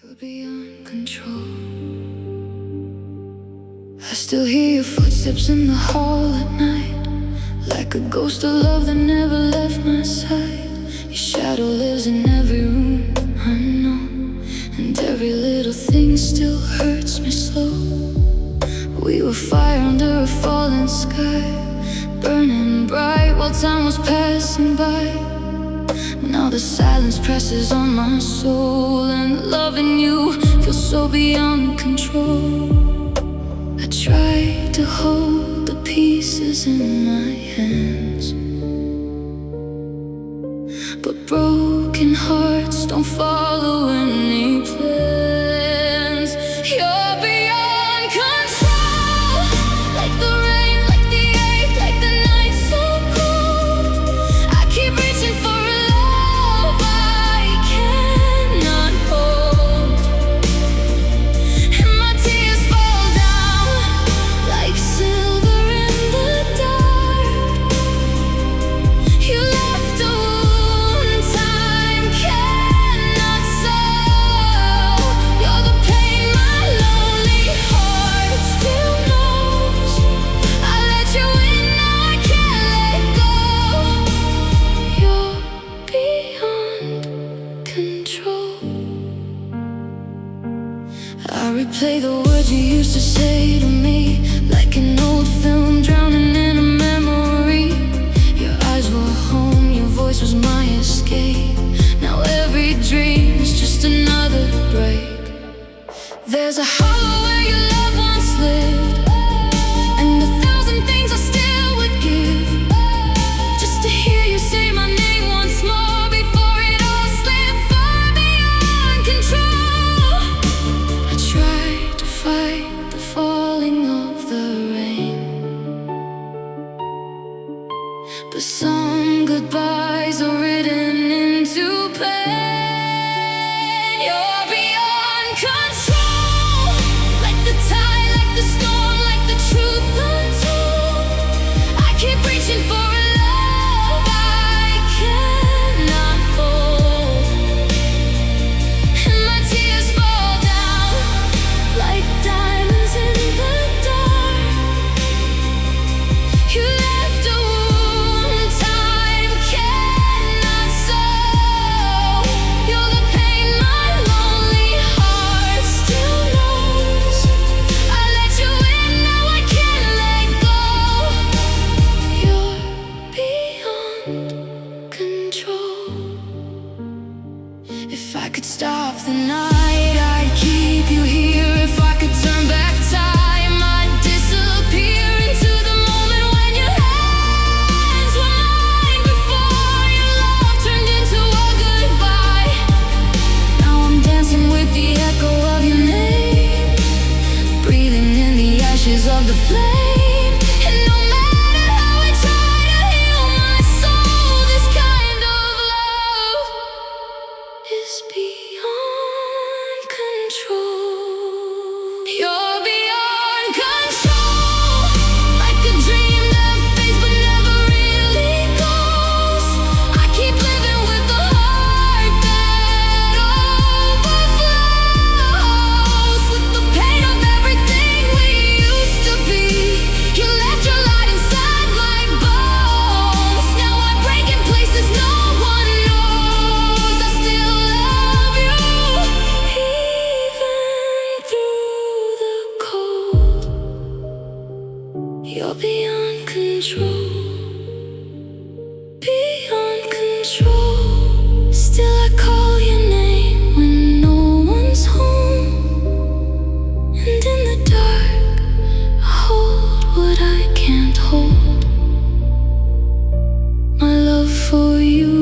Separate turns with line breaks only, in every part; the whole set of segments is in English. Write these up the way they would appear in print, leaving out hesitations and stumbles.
You're beyond control. I still hear your footsteps in the hall at night, like a ghost of love that never left my side. Your shadow lives in every room I know, and every little thing still hurts me slow. We were fire under a falling sky, burning bright while time was passing by. Now the silence presses on my soul, and loving you feels so beyond control. I try to hold the pieces in my hands, but broken hearts don't follow any plans. You're beyond control, like the rain, like the ache, like the night so cold. I keep reaching for a love I cannot hold, and my tears fall down like silver in the dark. You left a wound time cannot solve. You're the pain my lonely heart still knows. I let you in, now I can't let go. You're beyond control. I replay the words you used to say to me, like an old film drowning in a memory. Your eyes were home, your voice was my escape. Now every dream is just another break. There's a hollow where your love once lived, and 1,000 things I still would give, just to hear you say my name once more before it all slipped far beyond control. I tried to fight the falling of the rain, but some goodbyes are written into pain. You're beyond control, like the tide, like the storm, like the truth untold. I keep reaching for a love I cannot hold, and my tears fall down like diamonds in the dark. You left a wound time cannot solve. You're the pain my lonely heart still knows. I let you in, now I can't let go. You're beyond control. If I could stop the night, I'd keep you here. If I could turn back time, I'd disappear into the moment when your hands were mine, before your love turned into a goodbye. Now I'm dancing with the echo of your name, breathing in the ashes of the flame. And no matter how I try to heal my soul, this kind of love is beyond control. You're beyond control, like a dream that fades but never really goes. I keep living with the heart that overflows, with the pain of everything we used to be. You left your light inside my bones. Now I break in places no one knows. I still love you, even through the cold. You're beyond control, beyond control. Still I call your name when no one's home, and in the dark I hold what I can't hold. My love for you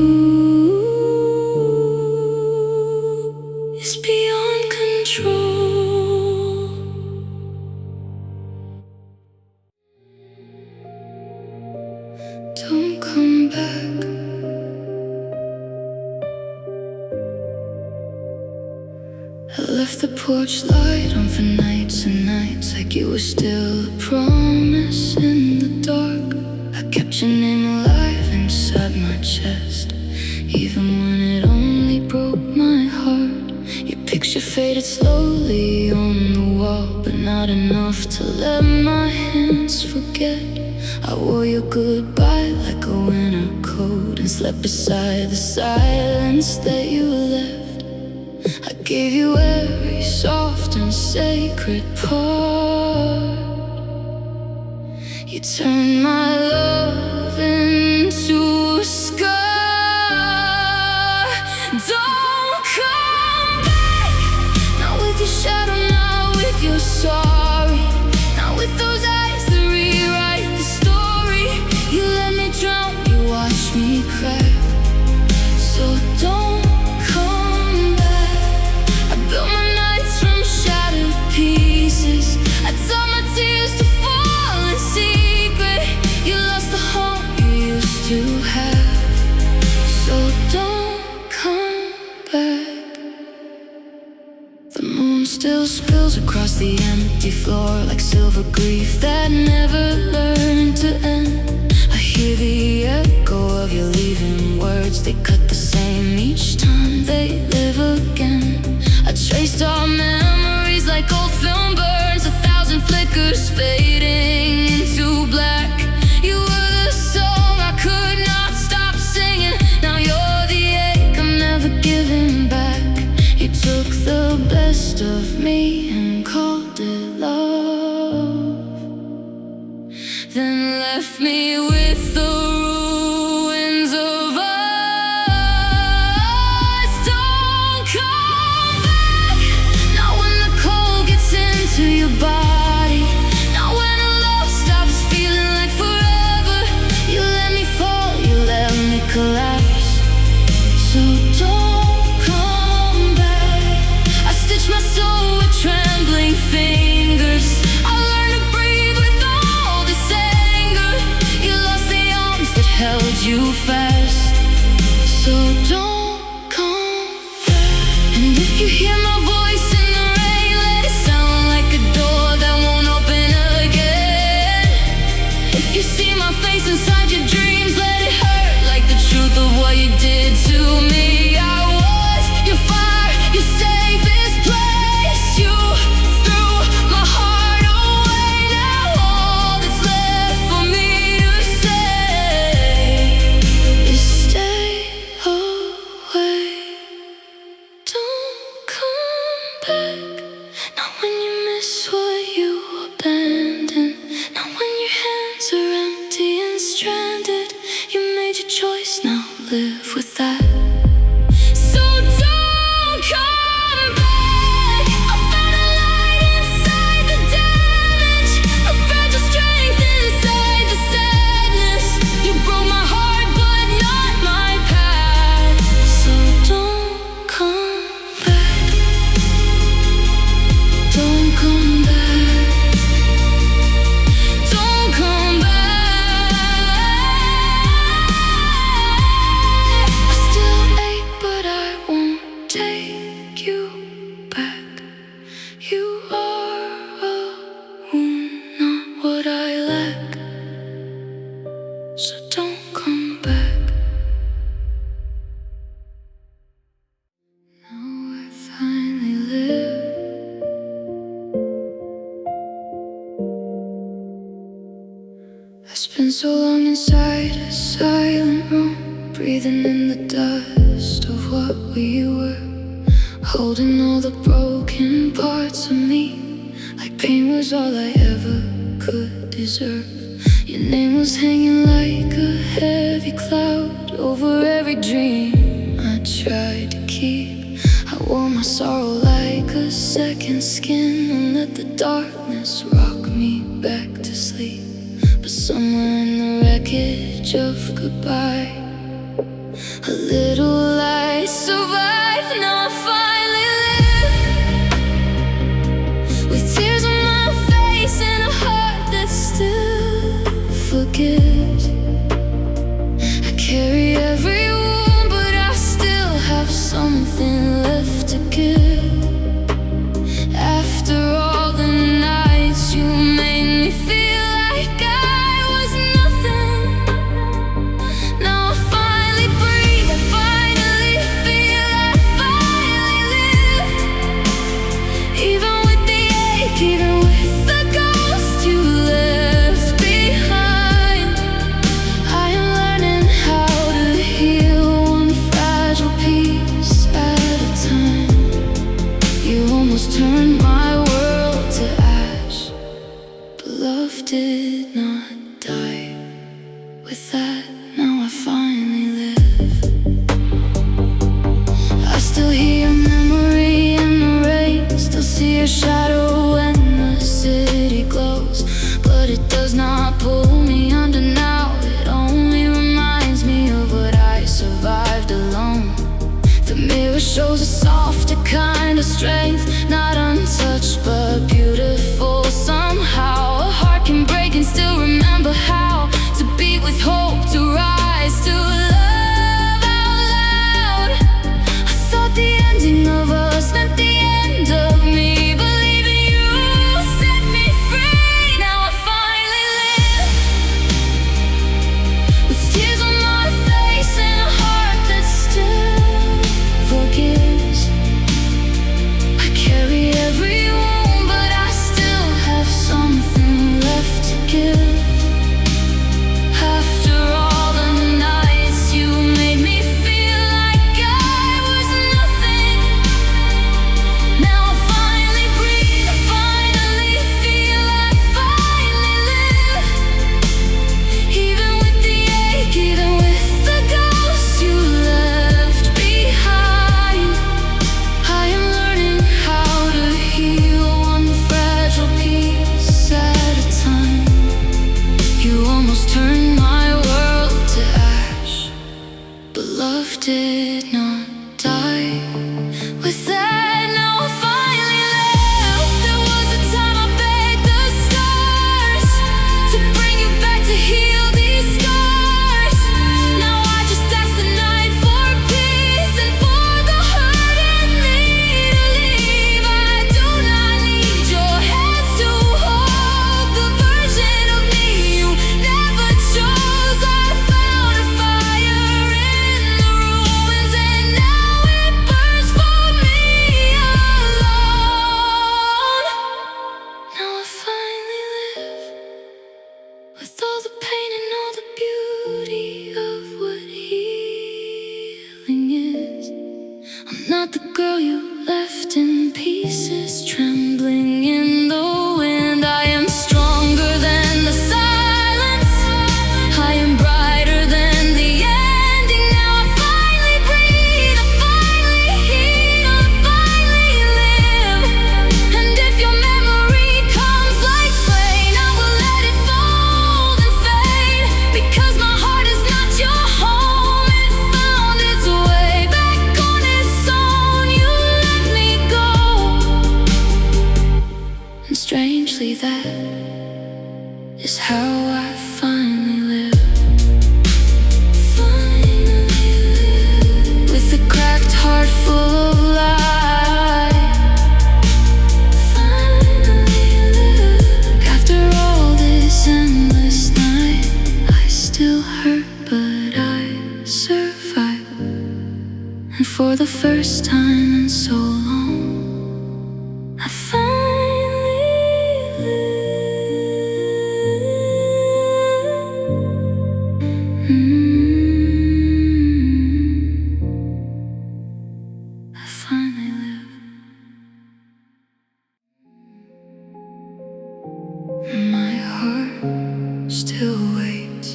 is beyond control. Don't come back. I left the porch light on for nights and nights, like you were still a promise in the dark. I kept your name alive inside my chest, even when it only broke my heart. Your Picture faded slowly on the wall, but not enough to let my hands forget. I wore your goodbye like a winter coat and slept beside the silence that you left. I gave you every soft and sacred part. You turned my love into a scar. Don't come back, not with your shadow, not with your sorry, not with those eyes that rewrite the story. You let me drown, you watch me crack. So don't come back. I built my nights from shattered pieces. I taught my tears to fall in secret. You lost the home you used to have. So don't come back. The moon still spills across the empty floor like silver grief that never learned to end. I hear the echo of your leaving words. They cut the same each time they live again. I traced our memories like old film burns, 1,000 flickers fading into black. You were the song I could not stop singing. Now you're the ache I'm never giving back. You took the best of me and called it love, then left me with the ruins of us. Don't come back, not when the cold gets into your body, not when a love stops feeling like forever. You let me fall, you let me collapse. So don't come back. I stitch my soul with trembling fingers. I learned to breathe with all this anger. You lost the arms that held you fast. So don't come back. And if you hear my voice in the rain, let it sound like a door that won't open again. If you see my face inside your dreams, let it hurt like the truth of what you did to me. I was your fire, your safest place. You threw my heart away. Now all that's left for me to say is stay away. Don't come back, not when you miss what you abandoned, not when your hands are empty and stranded. You made your choice, now live with that. So don't come back. I found a light inside the damage, a fragile strength inside the sadness. You broke my heart but not my past. So don't come back. Don't come back. Don't come back. I still ache but I won't take you back. You are a wound, not what I lack. So don't come back. Now I finally live. I spent so long inside a silent room, breathing in the dust of what we were, holding all the broken parts of me, like pain was all I ever could deserve. Your name was hanging like a heavy cloud over every dream I tried to keep. I wore my sorrow like a second skin and let the darkness rock me back to sleep. But somewhere in the wreckage of goodbye, a little light survived. Now I finally live, with tears on my face and a heart that still forgives. I carry every wound, but I still have something left to give. After all the nights you made me feel like I was nothing, now I finally breathe. I almost turned my world to ash, but love did not die. With that, now I finally live. I still hear your memory in the rain, still see your shadow when the city glows, but it does not pull me under now. It only reminds me of what I survived alone. The mirror shows a softer kind of strength, not untouched but beautiful somehow. A heart can break and still remember how to beat with hope, to rise, to love out loud. I thought the ending of us meant the end of me, believing you set me free. Now I finally live, with tears on my face and a heart that still forgives. I carry every wound, but I still have something left to give. After all the nights you made me feel like I was nothing, now I finally breathe, I finally feel, I finally live. Even with the ache, even with the ghosts you left behind, I am learning how to heal one fragile piece at a time. You almost turned my world to ash, but love did not die. With that, now I finally live. There was a time I begged the stars to bring you back, to heal these scars. Now I just ask the night for peace and for the hurt in me to leave. I do not need your hands to hold the version of me you never chose. I found a fire in the ruins, and now it burns for me alone. Now I finally live, with all the pain and all the beauty of what healing is. I'm not the girl you left in pieces, trembling in the wind. I am stronger than the silence, I am brighter than the ending. Now I finally breathe, I finally heal, I finally live. And if your memory comes like flame, I will let it fold and fade, because my heart is not your home. It found its way back on its own. You let me go, and strangely that is how I finally live. Finally live, with a cracked heart full of light. Finally live, after all this endless night. I still hurt, but I survive. And for the first time in so long, I finally live. I finally live. My heart still waits.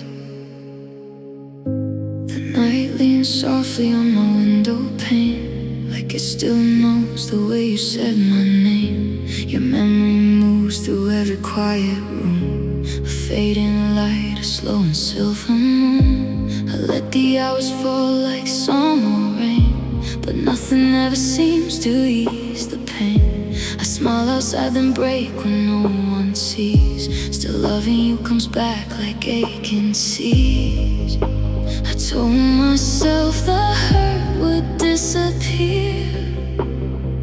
The night leans softly on my window pane, like it still knows the way you said my name. Your memory moves through every quiet room, a fading light, a slow and silver moon. I let the hours fall like summer rain, but nothing ever seems to ease the pain. I smile outside, then break when no one sees. Still loving you comes back like aching seas. I told myself the hurt would disappear,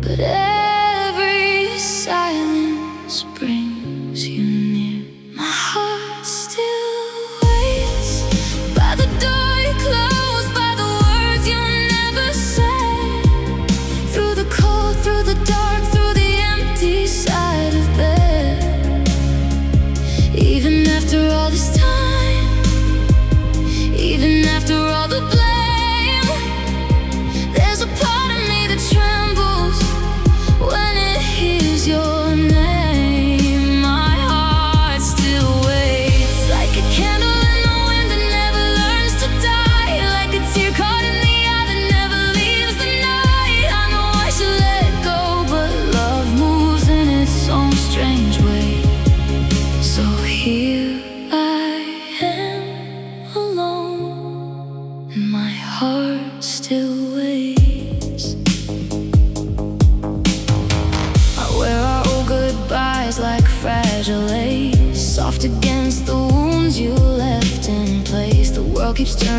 but every silence brings you near. My heart still waits by the door you closed, by the words you never said. Through the cold, through the dark, through the empty side of bed. Even after all this time, even after all the blame, there's a part of me that trembles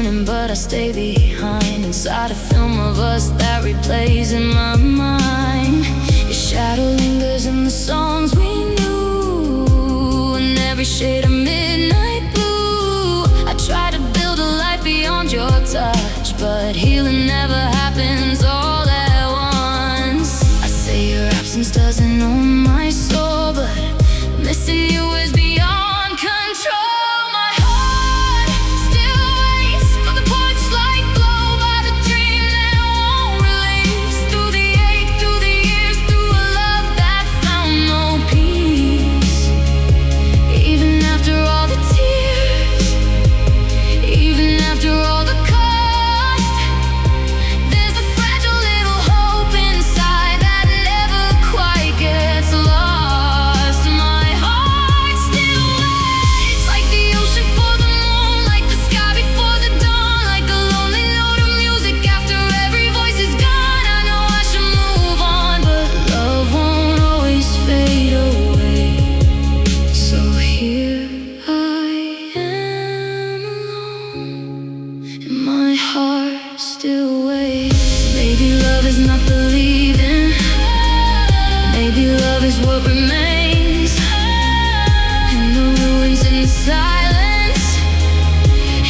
turning, but I stay behind. Inside a film of us that replays in my mind. Your shadow lingers in the songs we knew, in every shade of midnight blue. I try to build a life beyond your touch, but healing never happens all at once. I say your absence doesn't own my soul, but missing you is beyond control. Still waits. Maybe love is not believing. Maybe love is what remains in the ruins, in the silence,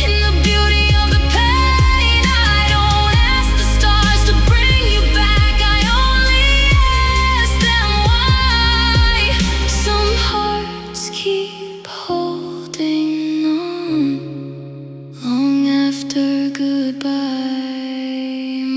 in the beauty of the pain. I don't ask the stars to bring you back, I only ask them why. Some hearts keep holding on long after goodbye.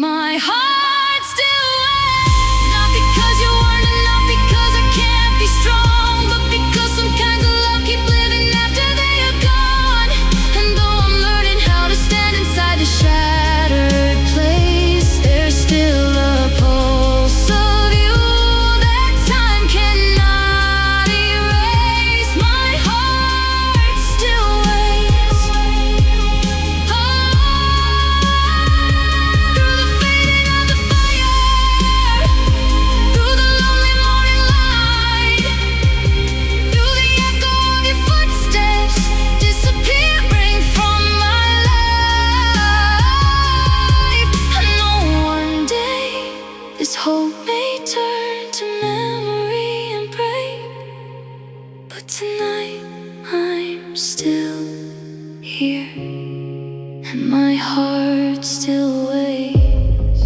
My heart still waits, not because you weren't enough, because I can't be strong, but because some kinds of love keep living after they are gone. And though I'm learning how to stand inside the shattered place, there's still a pulse of you that time cannot erase. My heart still waits. Hope may turn to memory and break, but tonight I'm still here, and my heart still waits.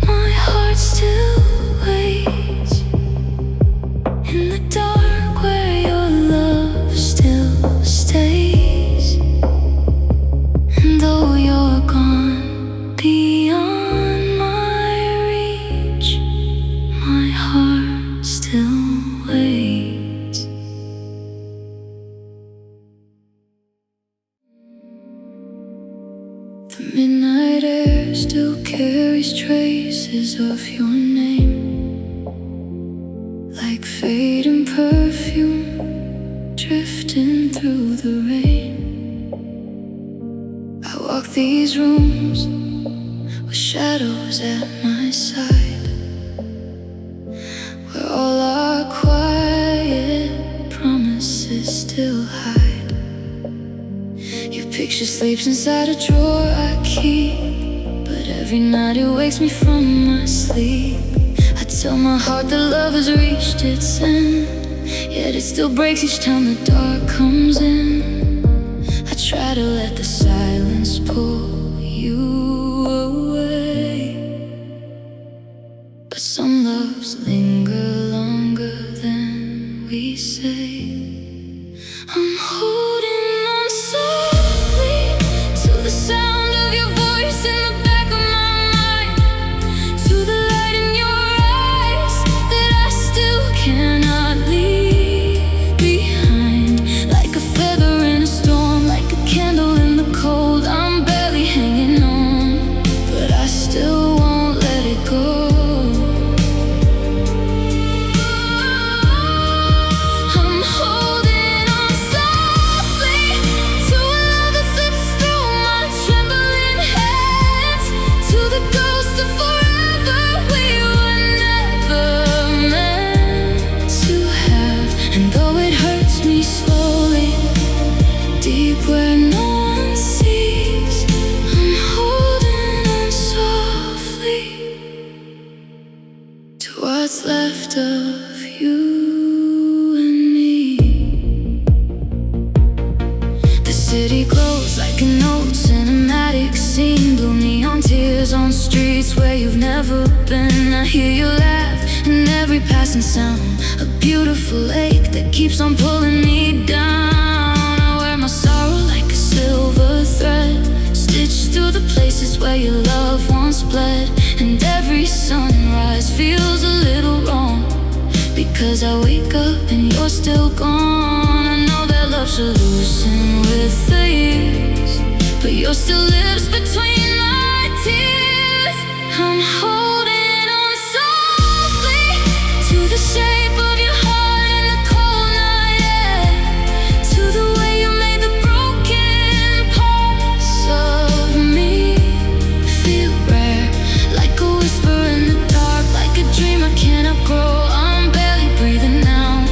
My heart still waits in the dark where your love still stays. And though you're gone beyond my heart still waits. The midnight air still carries traces of your name, like fading perfume drifting through the rain. I walk these rooms with shadows at my side, where all our quiet promises still hide. Your picture sleeps inside a drawer I keep, but every night it wakes me from my sleep. I tell my heart that love has reached its end, yet it still breaks each time the dark comes in. I try to let the silence pull you away, but some loves linger longer than we say. I'm holding on softly to the sound of your voice in the back of my mind, to the light in your eyes that I still cannot leave behind. Like a feather in a storm, like a candle in the cold, I'm barely hanging on, but I still won't let it go. what's left of you and me. The city glows like an old cinematic scene. Blue neon tears on streets where you've never been. I hear you laugh in every passing sound, a beautiful lake that keeps on pulling me down. I wear my sorrow like a silver thread, stitched through the places where your love once bled. And every sunrise feels a little wrong, because I wake up and you're still gone. I know that love should loosen with the years, but yours still lives between my tears. I'm holding on softly to the shape of your heart in the cold night air, to the way you made the broken parts of me feel rare, like a whisper in the dark, like a dream I cannot grow. I'm barely breathing now,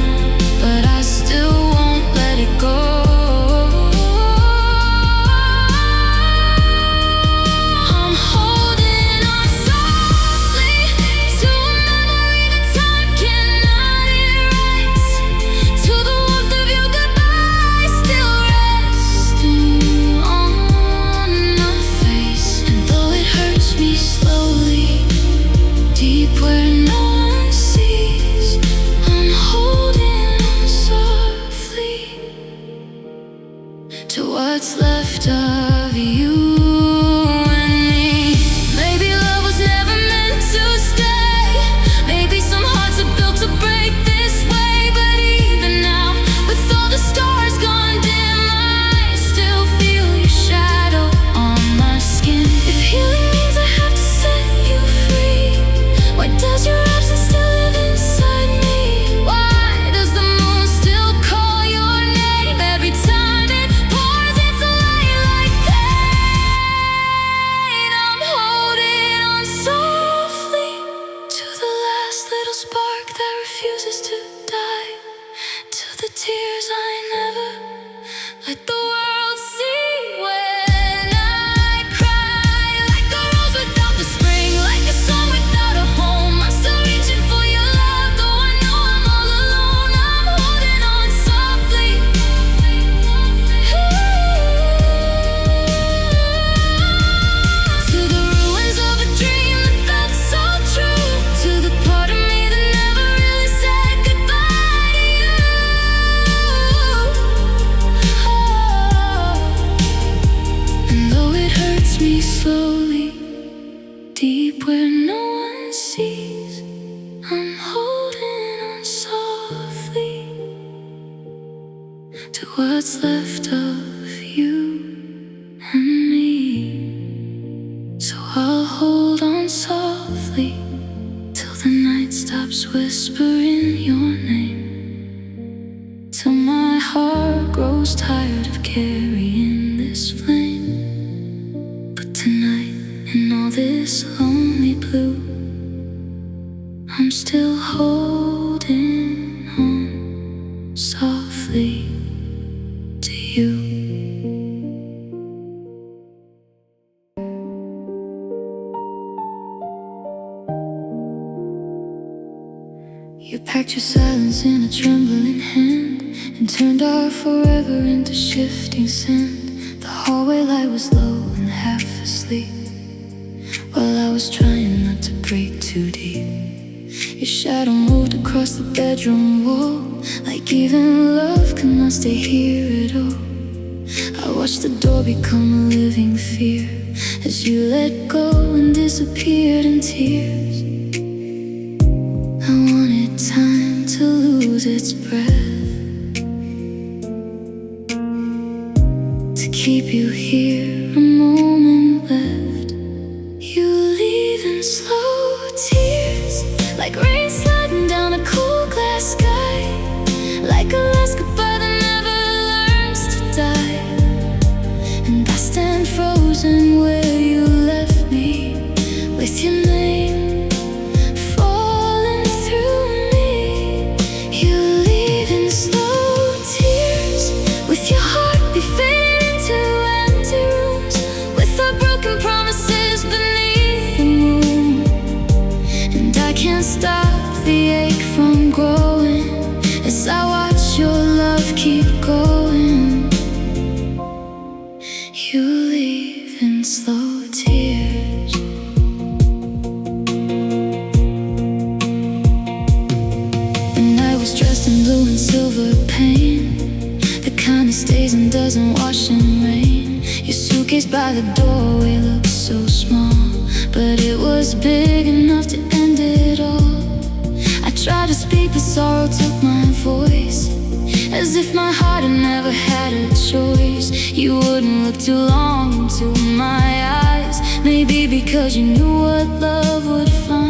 but I still won't let it go. I'm holding on softly to a memory that time cannot erase, to the warmth of your goodbye still resting on my face. And though it hurts me slowly, deep where no one sees, I'm holding on softly to what's left of you and me. Maybe love was never meant to stay, maybe some hearts are built to break this way. But even now, with all the stars gone dim, I still feel your shadow on my skin. If healing means I have to set you free, why does your absence still live inside me? Why does the moon still call your name every time it pours its light like pain? I'm holding on softly to the last little spark that refuses to die, to the tears I never let the world see. When I cry, like a rose without the spring, like a song without a home, I'm still reaching for your love, though I know I'm all alone. I'm holding on softly to the ruins of a dream that felt so true, to the part of me that never really said goodbye to you. And though it hurts me slowly, deep where no one sees, I'm holding on softly to what's left of you and me. So I'll hold on softly till the night stops whispering your name, till my heart grows tired of carrying this flame. But tonight, in all this lonely blue, I'm still holding on softly to you. You packed your silence in a trembling hand and turned our forever into shifting sand. The hallway light was low and half asleep, while I was trying not to break too deep. Your shadow moved across the bedroom wall, like even love could not stay here at all. I watched the door become a living fear as you let go and disappeared in tears. I wanted time to lose its breath, to keep you here a moment left. You leave in slow tears, like rain sliding down a cool glass sky, like a last goodbye that never learns to die. And I stand frozen where you left me, with your name falling through me. You leave in slow tears, with your heartbeat fading into empty rooms, with our broken promises beneath the moon. And I can't stop silver pane, the kind that stays and doesn't wash in rain. Your suitcase by the doorway looks so small, but it was big enough to end it all. I tried to speak, but sorrow took my voice, as if my heart had never had a choice. You wouldn't look too long into my eyes, maybe because you knew what love would find.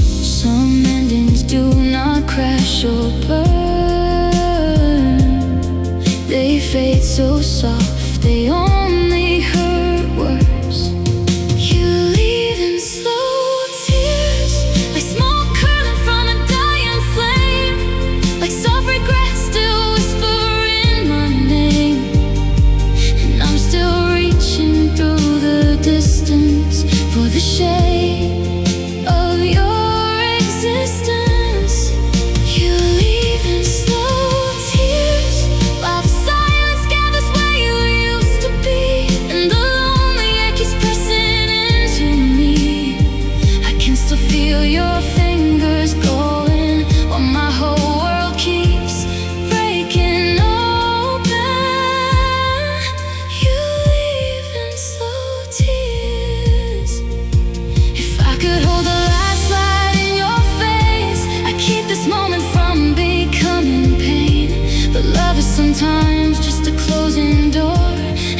Some endings do not crash or burn, they fade so soft, they only hurt worse. You leave in slow tears, like smoke curling from a dying flame, like soft regrets still whispering my name. And I'm still reaching through the distance for the shade of your existence. You leave in slow tears, while the silence gathers where you used to be, and the lonely air keeps pressing into me. I can still feel your fingers going, while my whole world keeps breaking open. You leave in slow tears. If I could hold the last light in your face, I'd keep this moment from becoming pain. But love is sometimes just a closing door,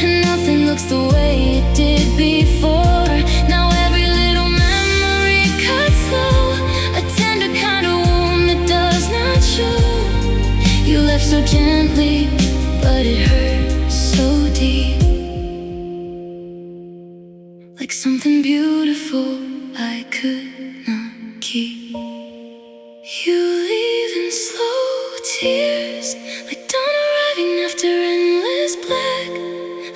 and nothing looks the way it did before. Now every little memory cuts slow, a tender kind of wound that does not show. You left so gently, but it hurts so deep, like something beautiful I could not keep. You leave in slow tears, like dawn arriving after endless black,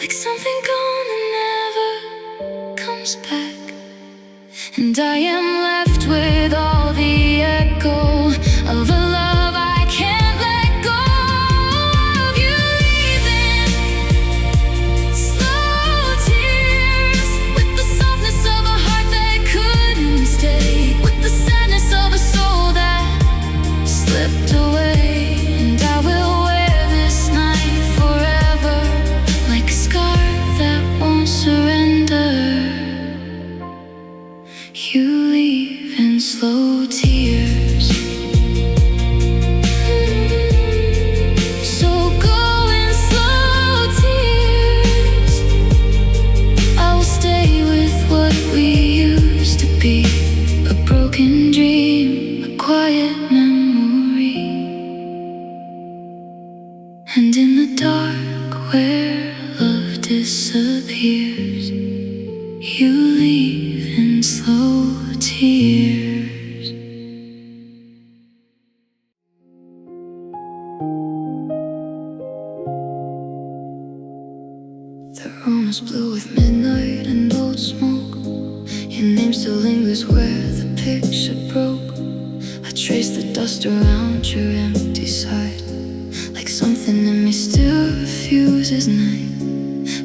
like something gone that never comes back. And I am left with all the echo of a love I can't let go of. You leave in slow tears, with the softness of a heart that couldn't stay, with the sadness of a soul that slipped away. And I will wear this night forever, like a scar that won't surrender. You leave in slow tears. So go in slow tears, I will stay with what we used to be, a broken dream, a quiet memory. And in the dark where love disappears, you leave in slow tears. The room is blue with midnight and old smoke. Your name still lingers where the picture broke. I trace the dust around your empty side, like something in me still refuses night.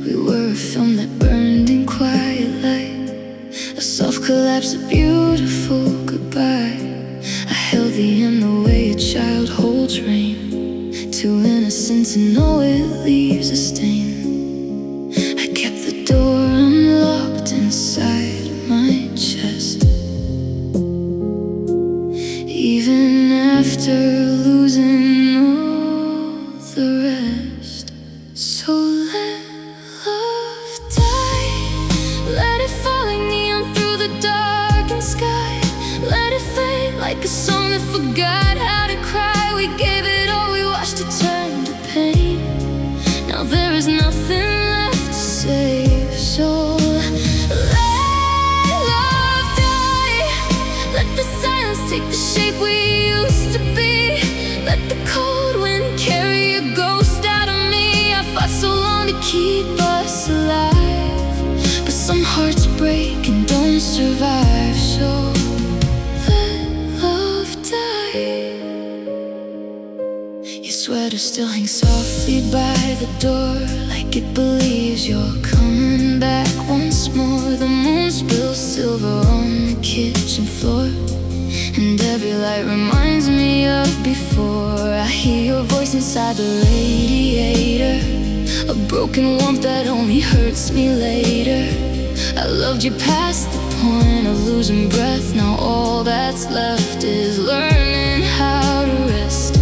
We were a film that burned in quiet light, a soft collapse, a beautiful goodbye. I held thee in the way a child holds rain, too innocent to know it leaves a stain. I kept the door unlocked inside my chest, even after losing all the rest. So let love die, let it fall like neon through the darkened sky. Let it fade like a song that forgot how to cry. We gave it all, we watched it turn to pain. Now there is nothing left to save. So let love die, let the silence take the shape we used to be. Let the cold wind carry a ghost out of me. I fought so long to keep us alive, but some hearts break and don't survive. So let love die. Your sweater still hangs softly by the door, like it believes you're coming back once more. The moon spills silver on the kitchen floor, and every light reminds me of before. I hear your voice inside the radiator, a broken warmth that only hurts me later. I loved you past the point of losing breath. Now all that's left is learning how to rest.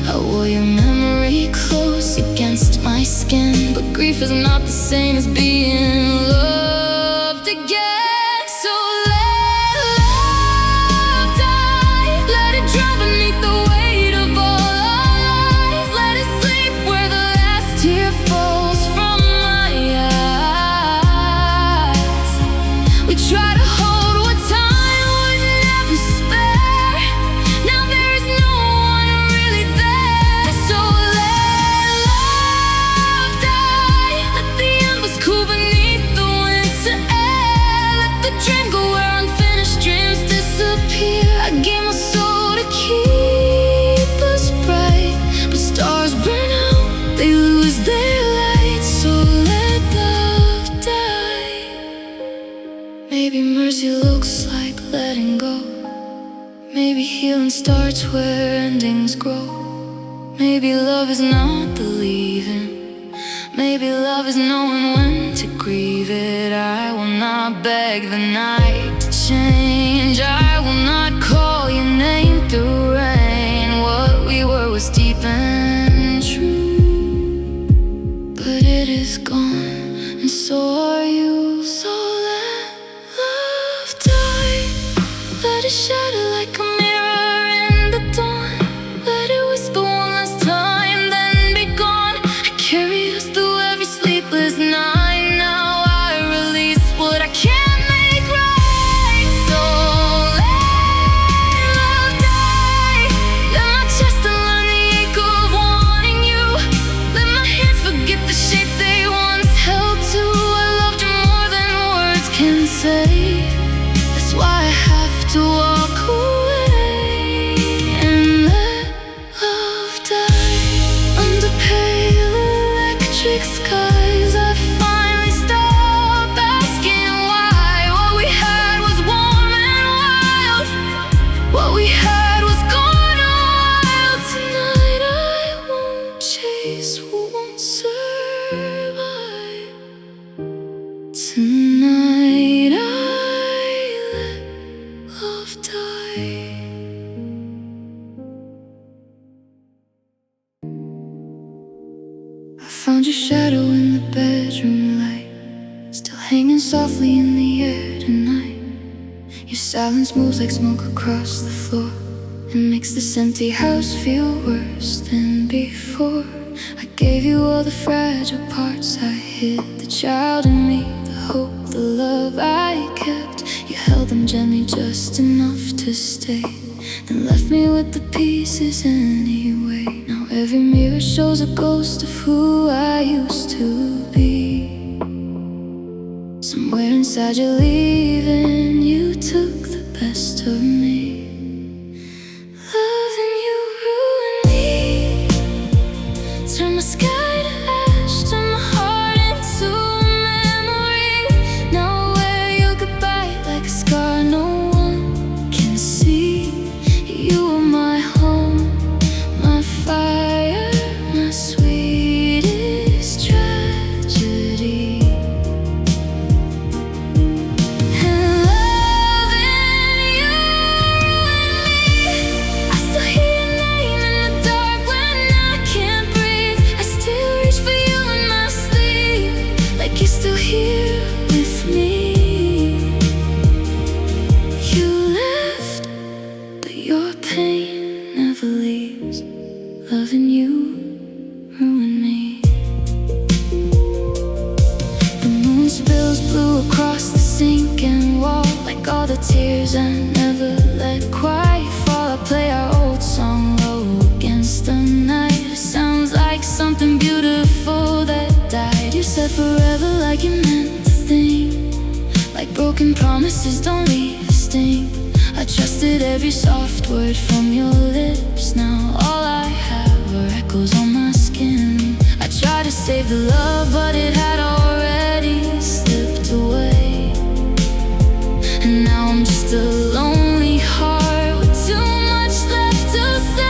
I wore your memory close against my skin, but grief is not the same as being loved again. So let love die, let it drown beneath the weight of all our lies. Let it sleep where the last tear falls from my eyes. We try to hold what time would never spare. Now there is no one really there. So let love die, let the embers cool beneath the winter air. Let the dream go where unfinished dreams disappear. I gave my soul to keep us bright, but stars burn out, they lose their light. So let love die. Maybe mercy looks like letting go. Maybe healing starts where endings grow. Maybe love is not believing. Maybe love is knowing when to grieve it. I will not beg the night to change. I will not call your name through rain. What we were was deep and true, but it is gone, and so are you. So let love die, let it shatter like a mirror in the dawn. Let it whisper one last time, then be gone. I carry us through every sleepless night. Now I release what I can't make right. So let love die, let my chest unlearn the ache of wanting you. Let my hands forget the shape they once held to. I loved you more than words can say. That's why I have to walk away and let love die. Under pale electric skies, I finally stop asking why. What we had was warm and wild. What we had was gone wild. Tonight I won't chase what won't survive. Tonight I let love die. I found your shadow in the bedroom light, still hanging softly in the air tonight. Your silence moves like smoke across the floor and makes this empty house feel worse than before. I gave you all the fragile parts I hid, the child in me, the hope, the love I kept. You held them gently just enough to stay, then left me with the pieces anyway. Now every mirror shows a ghost of who I used to be. Somewhere inside you're leaving, you took the best of me. Loving you ruined me, turned my sky to ash, turned my heart into a memory. Now I wear your goodbye like a scar no one can see. You were my home, my fire, my sweetest tragedy. And loving you ruined me. I still hear your name in the dark when I can't breathe. I still reach for you in my sleep, like you're still here with me. You left, but your pain never leaves. Loving you ruined me. The moon spills blue across the sinking wall, like all the tears I never let quite fall. I play our old song low against the night. It sounds like something beautiful that died. You said forever like you meant the thing, like broken promises don't leave a sting. I trusted every soft word from your lips. Now all I have are echoes on my skin. I tried to save the love, but it had already slipped away. And now I'm just a lonely heart with too much left to say.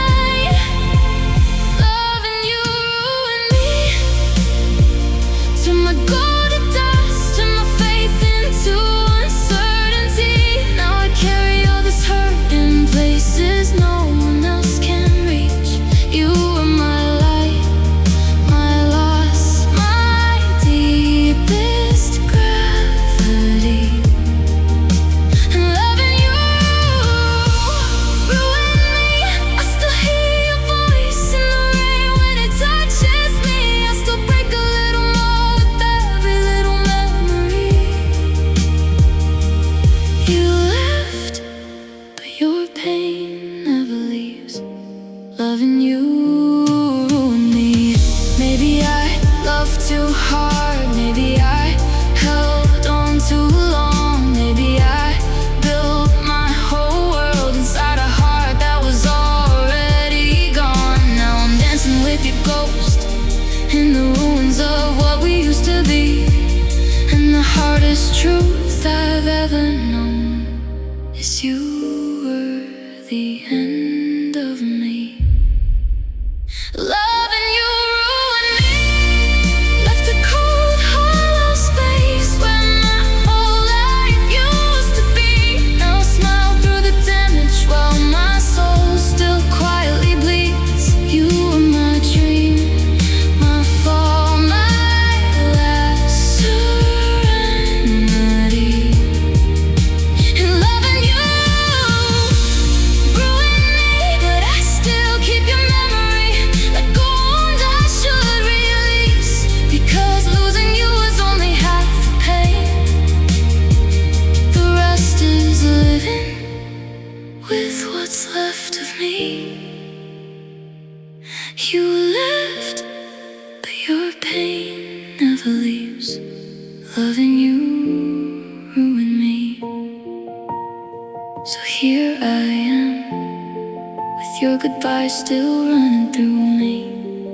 worthy, and the hardest truth I've ever known is you were the end of me. Loving you ruined me, left a cold, hollow space where my whole life used to be. Now I smile through the damage while my soul still quietly bleeds. You were my dream, my fall, my last serenity. And loving you ruined me, but I still keep your memory like a wound I should release. Because losing you was only half the pain, the rest is living with what's left of me. You left, but your pain never leaves. Loving you ruined me. So here I am, with your goodbye still running through me,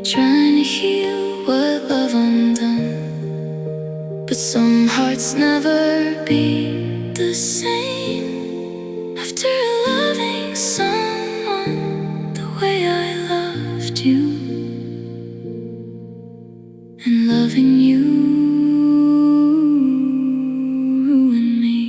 trying to heal what love undone. But some hearts never be the same after loving someone the way I loved you. And loving you ruined me.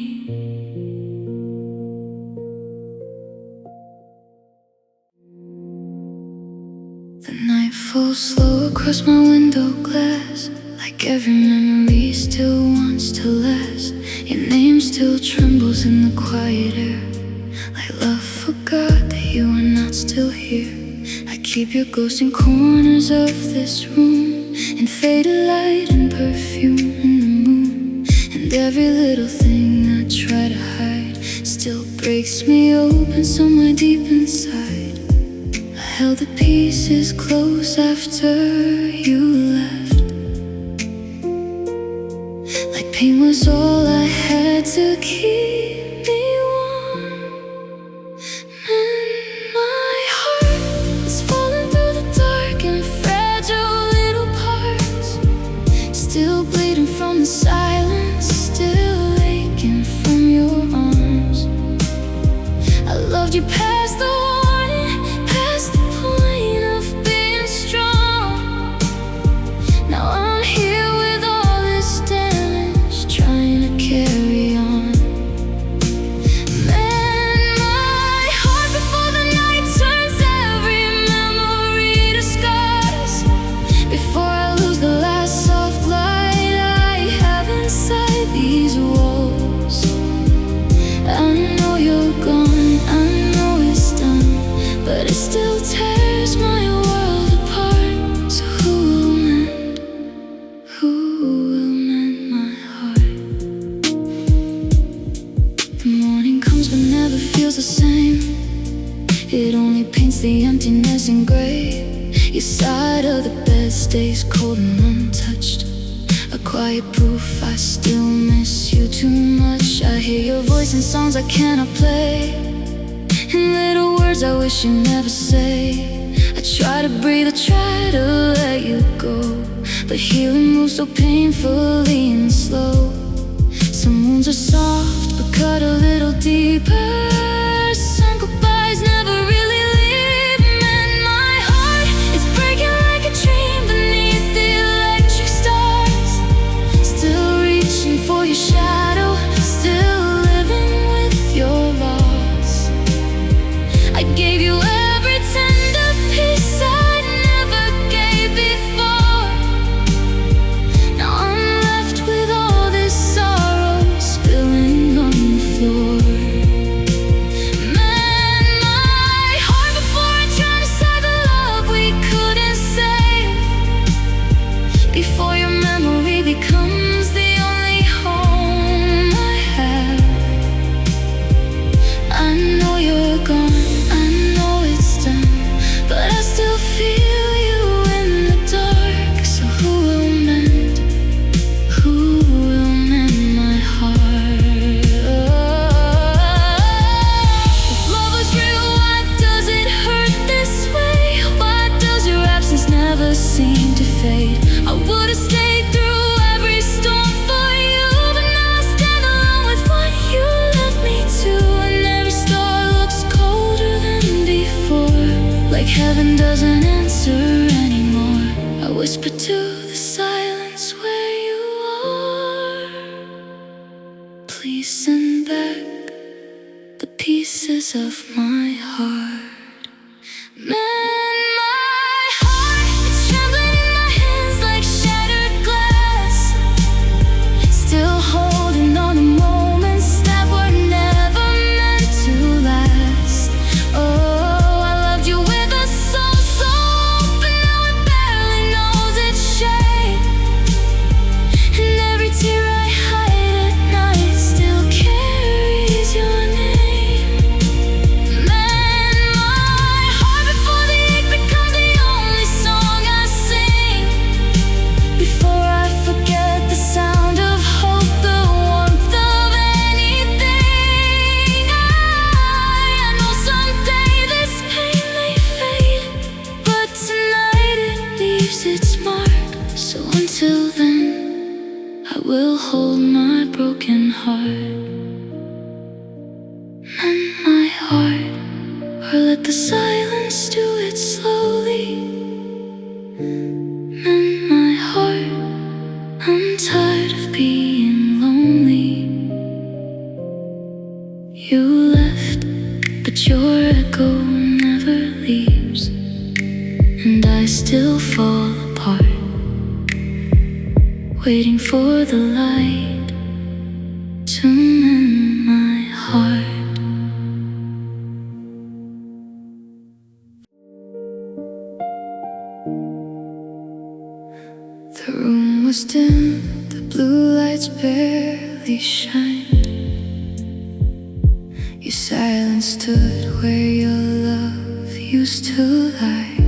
The night falls slow across my window glass, like every memory still wants to last. Your name still trembles in the quiet air, like love forgot that you are not still here. I keep your ghost in corners of this room, in faded light and perfume in the moon. And every little thing I try to hide still breaks me open somewhere deep inside. I held the pieces close after you left, like pain was all I had to keep me warm. And my heart is falling through the dark and fragile little parts, still bleeding from the silence, still aching from your arms. I loved you past the warning, past the point of being strong. Now I'm here with all this damage, trying to carry on. Mend my heart before the night turns every memory to scars, before I lose the last soft light I have inside these walls. I know you're gone, I know it's done, but it still tears my world apart. So who will mend my heart? The morning comes but never feels the same. It only paints the emptiness in gray. Your side of the bed stays cold and untouched, a quiet proof I still miss you too much. I hear your voice in songs I cannot play, in little words I wish you never say. I try to breathe, I try to let you go, but healing moves so painfully and slow. Some wounds are soft but cut a little deeper. Some goodbyes never really leave. Mend my heart, it's breaking like a dream beneath the electric stars, still reaching for your shadow, still living with your loss. I gave you every tender piece I never gave before. Now I'm left with all this sorrow spilling on the floor. heaven doesn't answer anymore. I whisper to the silence where you are. Please send back the pieces of my heart. Man, my heart, it's trembling in my hands like shattered glass, still holding on to moments that were never meant to last. Oh, I loved you with a soul so open, now it barely knows its shape. And every tear I hide at night still carries your name. Man, my heart, before the ache becomes the only song I sing, before I forget the sound of hope, the warmth of anything. I know someday this pain may fade, but tonight it leaves its mark. So until then, I will hold my broken heart. Mend my heart, or let the silence do it slowly. Mend my heart, I'm tired of being lonely. You left, but your echo never leaves, and I still fall apart, waiting for the light to mend my heart. The room was dim, the blue lights barely shined. Your silence stood where your love used to lie.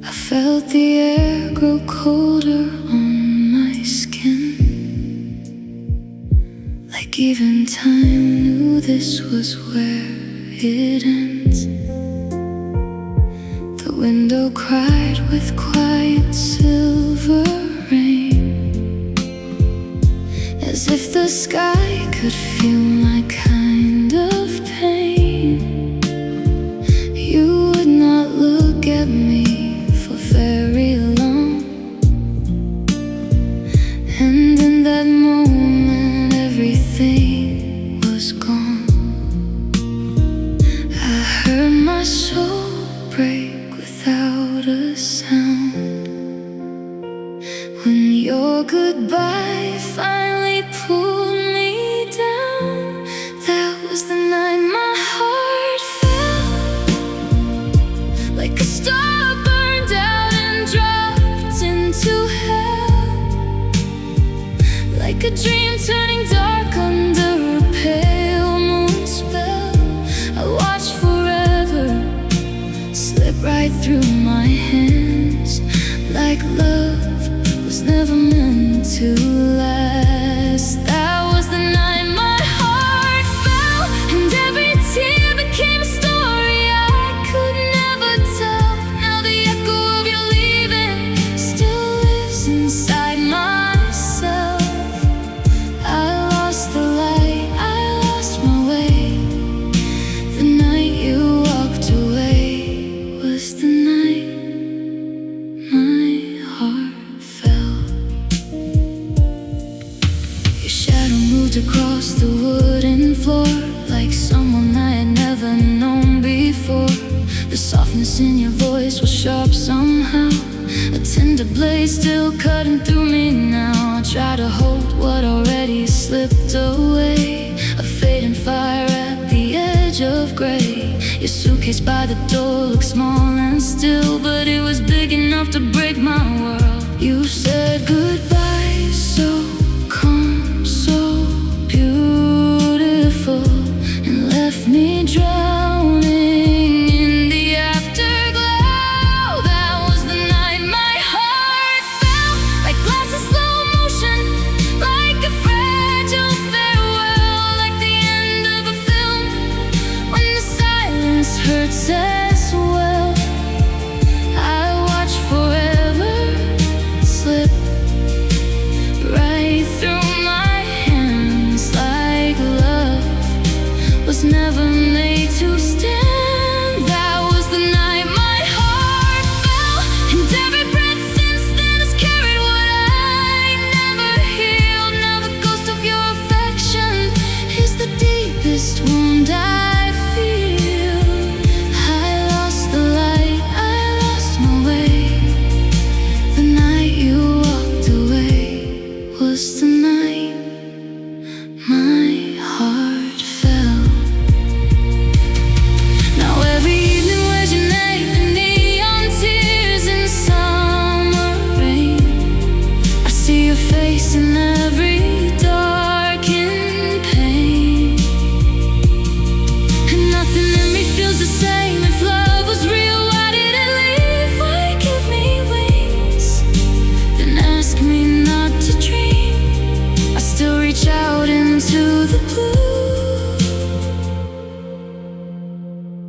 I felt the air grow colder on my skin, like even time knew this was where it ends. The window cried with quiet silver rain, as if the sky could feel my kind of pain. You would not look at me for very long, and in that moment everything was gone. I heard my soul break without a sound, when your goodbye finally pulled me down. That was the night my heart fell, like a star burned out and dropped into hell, like a dream turning dark under a pale moon spell. I watched forever slip right through my hands, like love was never meant to last. That was the night my heart fell, and every tear became a story I could never tell. Now the echo of your leaving still lives inside myself. I lost the light, I lost my way. The night you walked away was the night my heart fell. Your shadow moved across the wooden floor, like someone I had never known before. The softness in your voice was sharp somehow, a tender blade still cutting through me now. I try to hold what already slipped away, a fading fire at the edge of gray. Your suitcase by the door looked small and still, but it was big enough to break my world. You said goodbye so calm, so beautiful, and left me drowning in the afterglow. That was the night my heart fell, like glass in slow motion, like a fragile farewell, like the end of a film when the silence hurts as well. I watched forever slip right through my hands, like love was never made to stand. That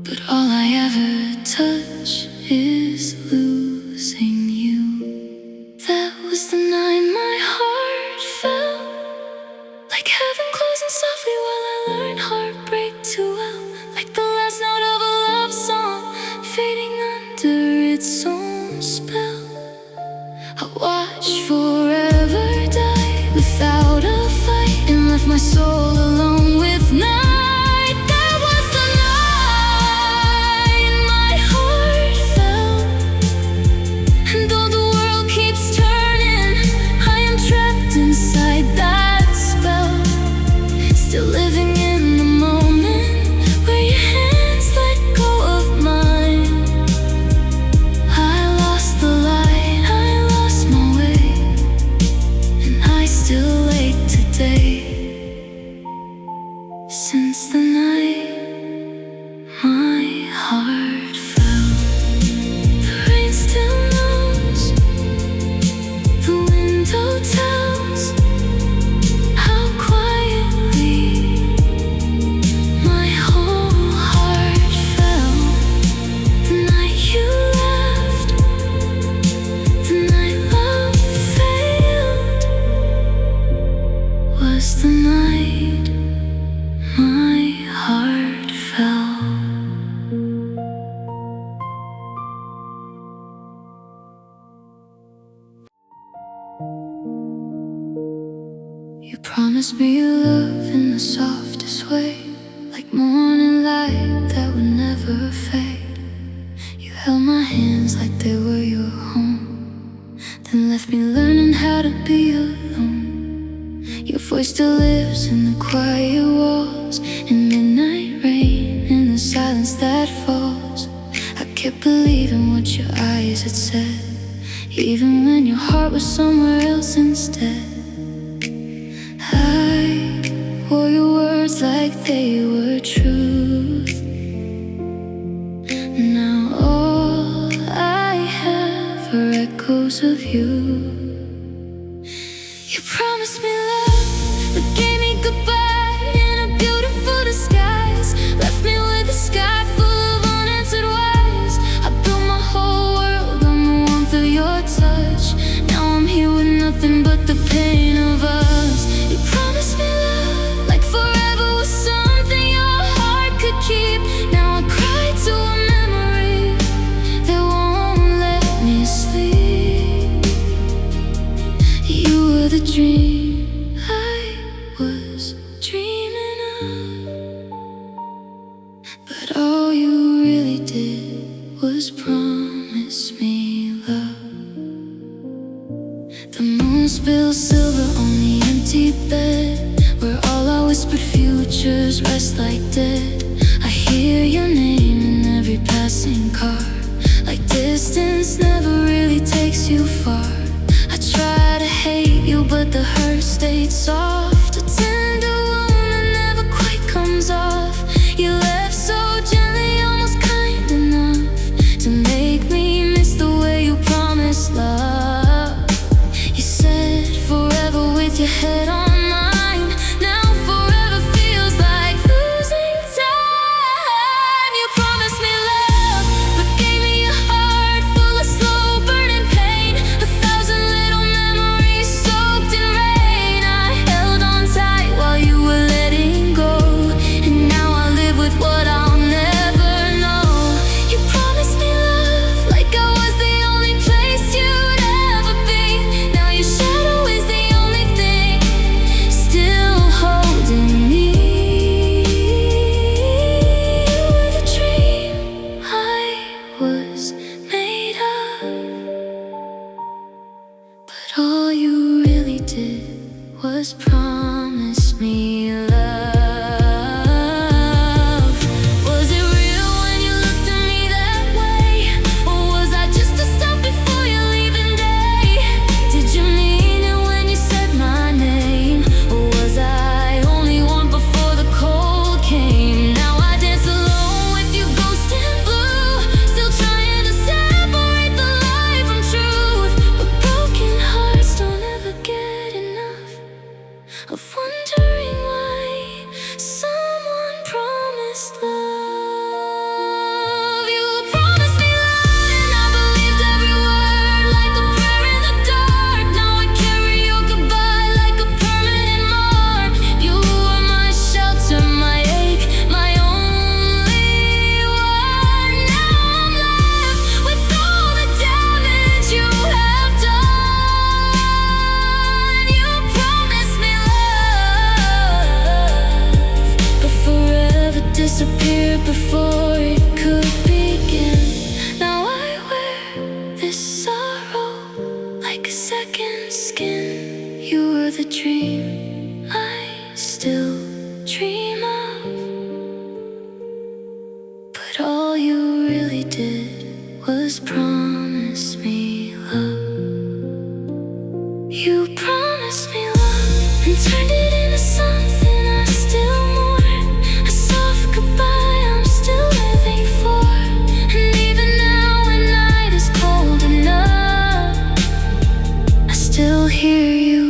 but all I ever touch is losing you. That was the night my heart fell, like heaven closing softly while I learned heartbreak too well. Like the last note of a love song fading under its own spell. I watched forever die without a fight, and left my soul alone with night. That was the night my heart fell, and though the world keeps turning, I am trapped inside that spell, still living in the moment where your hands let go of mine. I lost the light, I lost my way, and I still wait today. Since the night my heart fell, the rain still knows, the window tells how quietly my whole heart fell. The night you left, the night love failed, was the night my heart fell. You promised me love in the softest way, like morning light that would never fade. You held my hands like they were your home, then left me learning how to be alone. Your voice still lives in the quiet walls, in midnight rain, in the silence that falls. I kept believing what your eyes had said, even when your heart was somewhere else instead. I wore your words like they were truth. Now all I have are echoes of you. You promised me love, but gave me goodbye in a beautiful disguise. Left me with a sky full of unanswered whys. I built my whole world on the warmth of your touch. Now I'm here with nothing but the pain of us. You promised me love, like forever was something your heart could keep. Now I cry to a memory that won't let me sleep. You were the dream I was dreaming of, but all you really did was promise me love. The moon spills silver on the empty bed, where all our whispered futures rest like dead. I hear your name in every passing car, like distance never really takes you far. I try to hate you, but the hurt stayed soft, a tender wound that never quite comes off. You left so gently, almost kind enough to make me miss the way you promised love. You said forever with your head on mine. Now forever feels like losing time. You promised me love, but gave me a heart full of slow burning pain. 1,000 little memories soaked in rain. I held on it before it could begin. Now I wear this sorrow like a second skin. You were the dream I still dream of, but all you really did was promise me love. You promised me love and turned it into something I still mourn. A soft goodbye I'm still living for. And even now when night is cold enough, I still hear you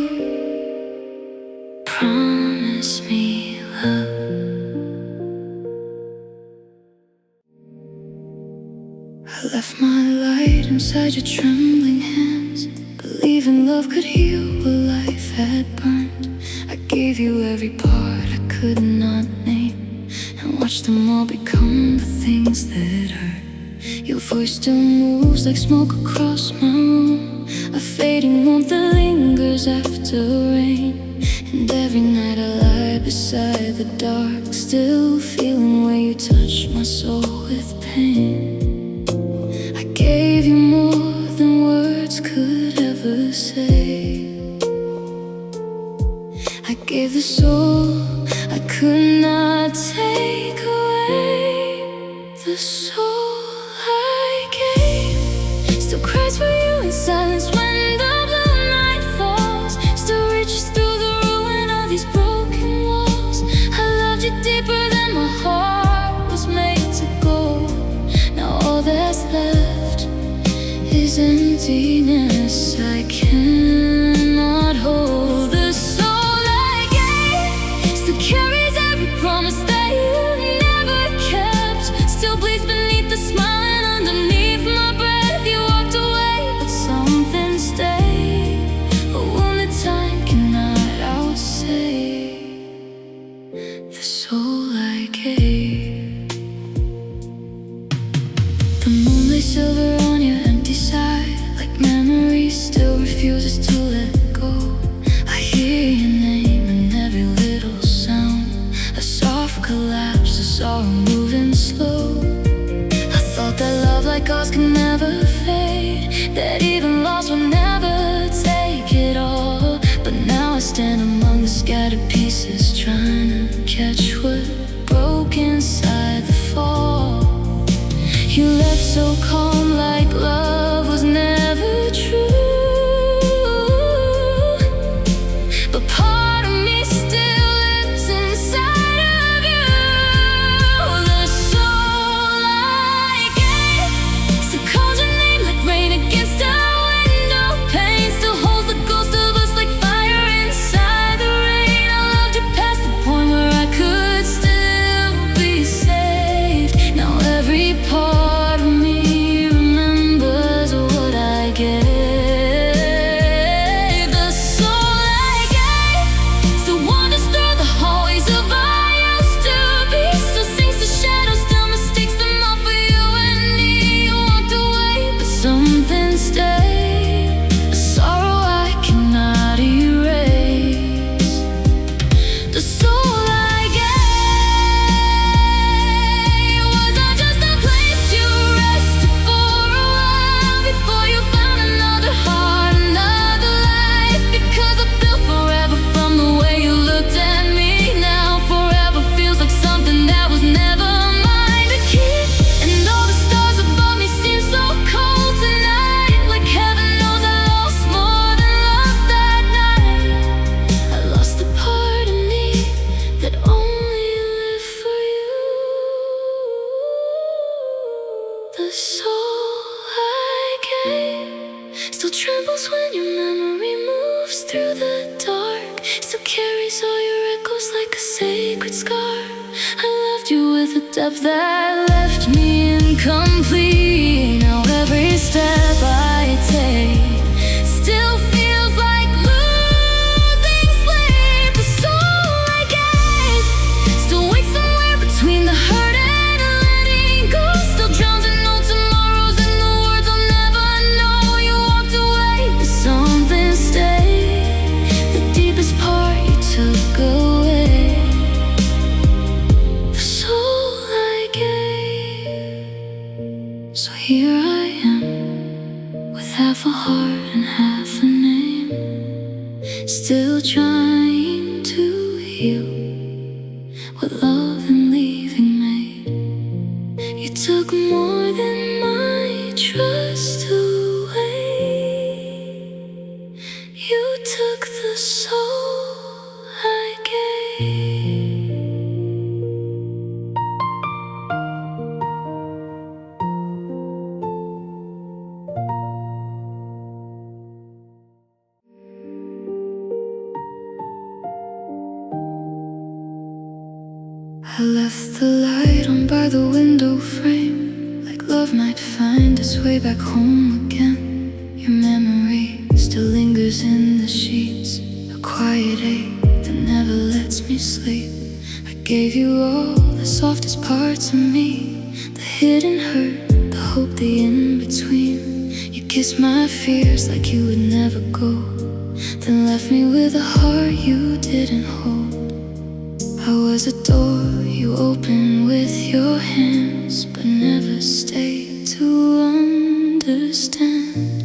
promise me love. I left my light inside your trembling hands, believing love could heal what life had burned. I gave you every part I could not name, and watched them all become the things that hurt. Your voice still moves like smoke across my room, a fading warmth that lingers after rain. And every night I lie beside the dark, still feeling where you touch my soul with pain. I gave you more than words could ever say. I gave the soul I could not take away. The soul I gave still cries for you in silence when the blue night falls, still reaches through the ruin of these broken walls. I loved you deeper than my heart was made to go. Now all that's left is emptiness I cannot hold. The soul I gave still carries every promise that you never kept, still bleeds beneath the smile and underneath my breath. You walked away, but something stayed, a wound that time cannot outsay. The soul I gave. The moon lay silver on your empty side, like memory still refuses to let go. I hear your name in every little sound, a soft collapse, a sorrow moving slow. I thought that love like ours could never fade, that even loss would never take it all. But now I stand among the scattered pieces, trying to catch what broke inside the fall. You left so calm, like love was never true, but part of me still lives inside of you. The soul I gave still calls your name like rain against a window pane, still holds the ghost of us like fire inside the rain. I loved you past the point where I could still be saved. Now every part of me remembers what I gave. The soul I gave still wanders through the hallways of I used to be, still sings the shadows, still mistakes them all for you and me. You walked away, but something stayed, a sorrow I cannot erase. The soul I gave was not just a place you rested for a while before you found another heart, another life. Because I built forever from the way you looked at me. Now forever feels like something that was never mine to keep. And all the stars above me seem so cold tonight, like heaven knows I lost more than love that night. I lost the part of me that only lived for you. The soul I gave still trembles when your memory moves through the dark, still carries all your echoes like a sacred scar. I loved you with a depth that left me incomplete. Now every step I take still feels like losing sleep. The soul I gave still waits somewhere between the hurt and letting go, still drowns in old tomorrows and the words I'll never know. You walked away, but something stayed, the deepest part you took away. The soul I gave. So here I am, with half a heart and half a name, still trying to heal what love and leaving made. You took more than my trust away. You took the soul I gave. I left the light on by the window frame, like love might find its way back home again. Your memory still lingers in the sheets, a quiet ache that never lets me sleep. I gave you all the softest parts of me, the hidden hurt, the hope, the in-between. You kissed my fears like you would never go, then left me with a heart you didn't hold. I was a door you opened with your hands, but never stayed to understand.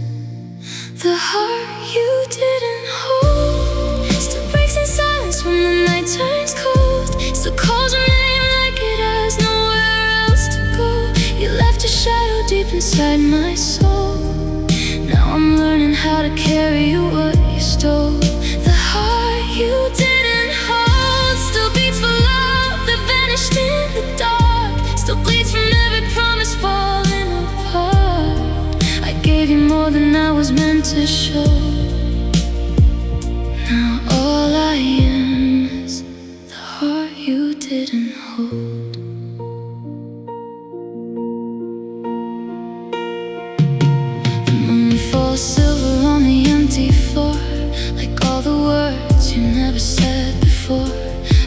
The heart you didn't hold still breaks in silence when the night turns cold, still calls your name like it has nowhere else to go. You left your shadow deep inside my soul. Now I'm learning how to carry what you stole. The heart you didn't hold still beats for love that vanished in the dark, still bleeds from every promise falling apart. I gave you more than I was meant to show. Now all I am is the heart you didn't hold. The moon falls silver on the empty floor, like all the words you never said before.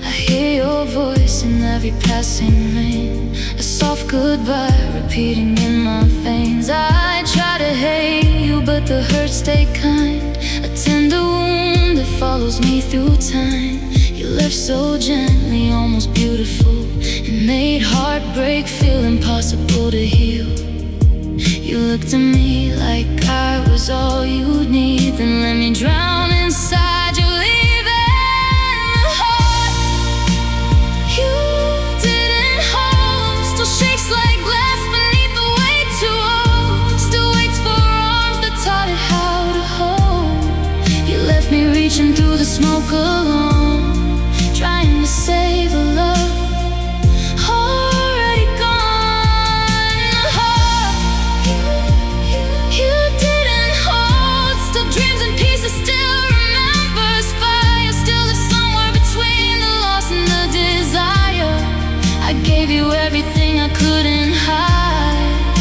I hear your voice in every passing rain, a soft goodbye repeating in my veins. I try to hate you, but the hurt stayed kind, a tender wound that follows me through time. You left so gently, almost beautiful. It made heartbreak feel impossible to heal. You looked at me like I was all you need, then let me drown inside you, leaving the heart you didn't hold still shakes like glass beneath the weight too old, still waits for arms that taught it how to hold. You left me reaching through the smoke alone, trying to save a love already gone. The heart you didn't hold still dreams in pieces, still remembers fire, still lives somewhere between the loss and the desire. I gave you everything I couldn't hide.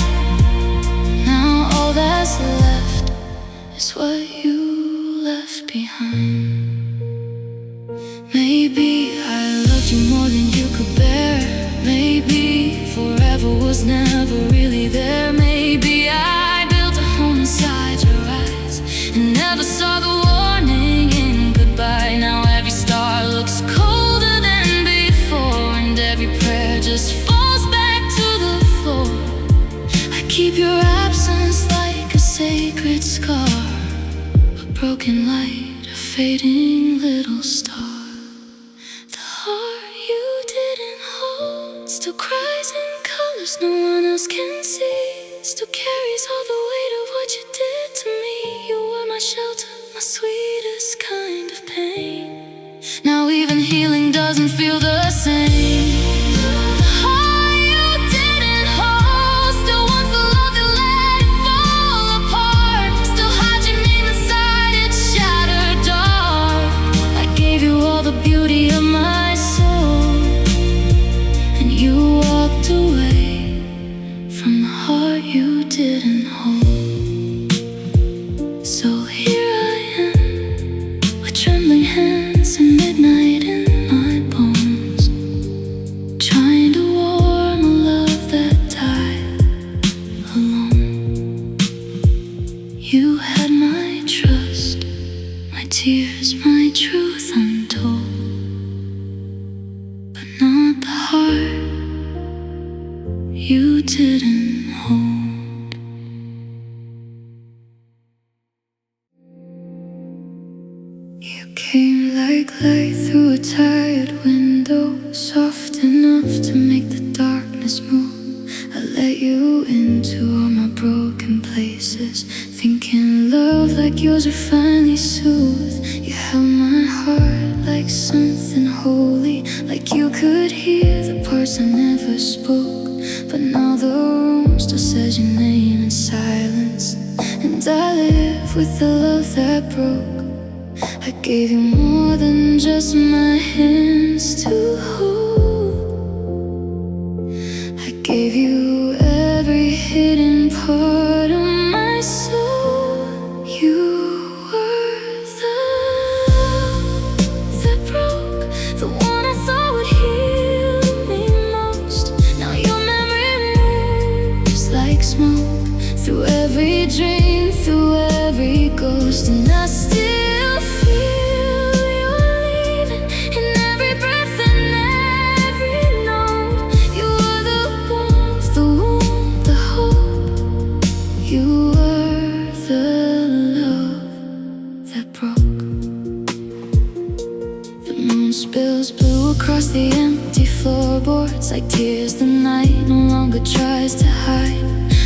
Now all that's left is what you left behind. Maybe I loved you more than you could bear. Maybe forever was never really there. Maybe I built a home inside your eyes and never saw the warning in goodbye. Now every star looks colder than before, and every prayer just falls back to the floor. I keep your absence like a sacred scar, a broken light, a fading little star. The heart you didn't hold still cries in colors no one else can see, still carries all the weight of what you did to me. You were my shelter, my sweetest kind of pain. Now even healing doesn't feel the same. The heart you didn't hold still wants the love that let it fall apart, still hides your name inside its shattered dark. I gave you all the beauty of my soul, and you walked away from the heart you didn't hold. So here I am, with trembling hands and midnight in my bones, trying to warm a love that died alone. You had my trust, my tears, my truth untold, but not the heart you didn't hold. you into all my broken places, thinking love like yours would finally soothe. You held my heart like something holy, like you could hear the parts I never spoke. But now the room still says your name in silence, and I live with the love that broke. I gave you more than just my hands to hold. I gave you every hidden part of my soul. You were the love that broke, the one I thought would heal me most. Now your memory moves like smoke through every dream, through every ghost, and I still feel you're leaving in every breath and every note. You were the warmth, the womb, the hope. You were the love that broke. The moon spills blue across the empty floorboards, like tears the night no longer tries to hide.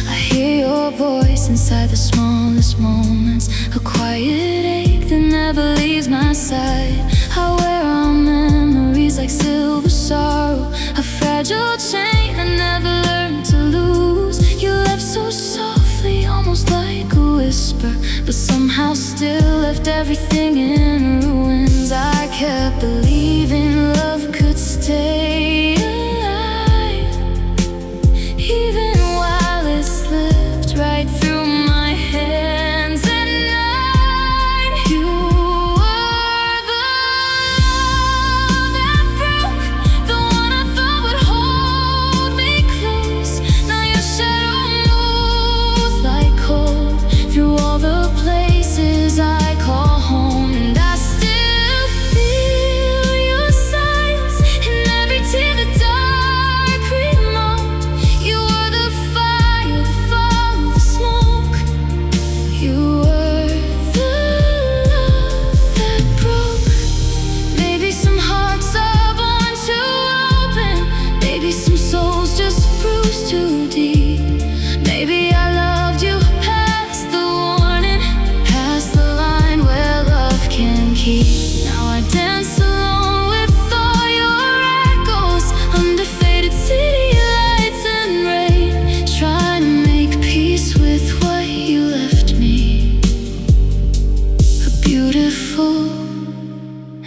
I hear your voice inside the smallest moments, a quiet ache that never leaves my side. I wear our memories like silver sorrow, a fragile chain I never learned to lose. You left so softly, almost like a whisper, but somehow still left everything in ruins. I kept believing love could stay alive, even while it slipped right through my hands at night. You were the love that broke, the one I thought would hold me close. Now your shadow moves like cold through all the places I call home, and I still feel your silence in every tear the dark remote. You were the fire, the fall, the smoke. You were the love that broke. Maybe some hearts are born too open, maybe some souls just bruised too deep. Maybe I loved you past the warning, past the line where love can keep. Now I dance alone with all your echoes under faded city lights and rain, trying to make peace with what you left me. A beautiful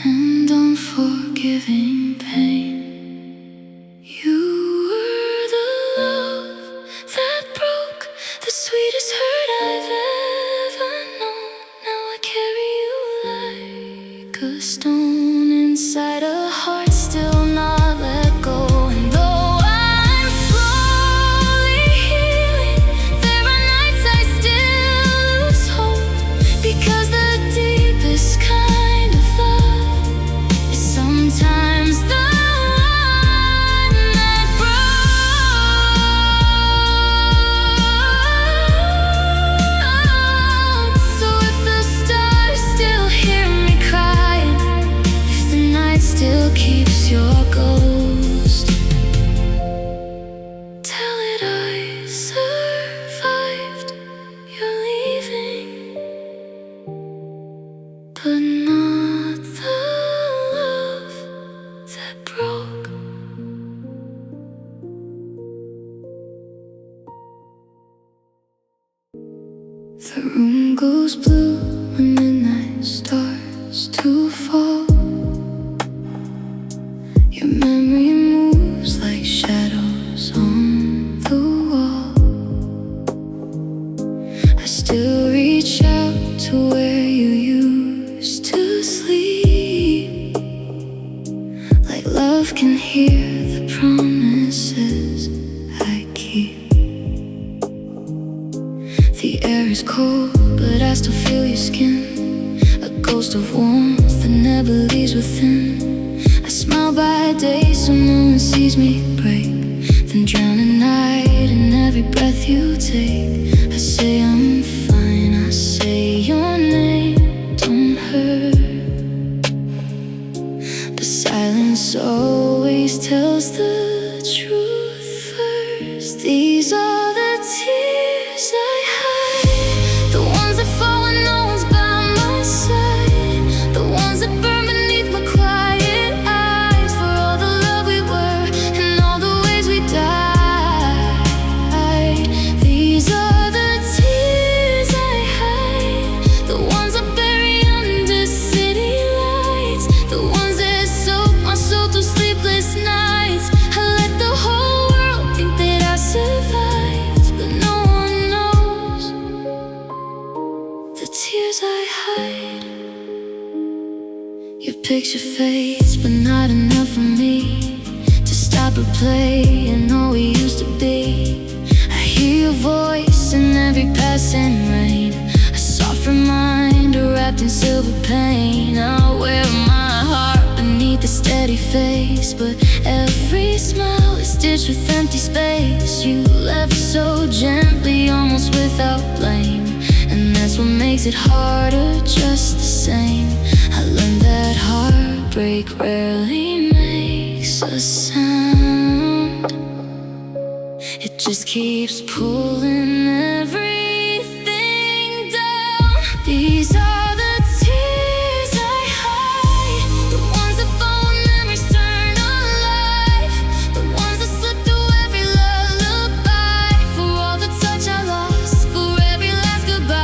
and unforgiving pain. You were the love that broke, the sweetest hurt I've ever known. Now I carry you like a stone inside a heart still not let go. And though I'm slowly healing, there are nights I still lose hope, because the deepest kind of love is sometimes the one that broke. So if the stars still hear me crying, if the night still keeps your ghost, tell it I survived your leaving, but not the love that broke. The room goes blue when midnight starts to fall. Your memory moves like shadows on the wall. I still reach out to where you used to sleep, like love can hear the promises I keep. The air is cold, but I still feel your skin, a ghost of warmth that never leaves within. I smile by day so no one sees me break, then drown at night in every breath you take. I say I'm fine, I say your name don't hurt, but silence always tells the truth first. These are the picture fades, but not enough for me to stop replaying all we used to be. I hear your voice in every passing rain, a soft reminder wrapped in silver pain. I'll wear my heart beneath the steady face, but every smile is stitched with empty space. You left so gently, almost without blame, and that's what makes it harder just the same. I learned that heartbreak rarely makes a sound. It just keeps pulling everything down. These are the tears I hide, the ones that fall when memories turn alive, the ones that slip through every lullaby, for all the touch I lost, for every last goodbye.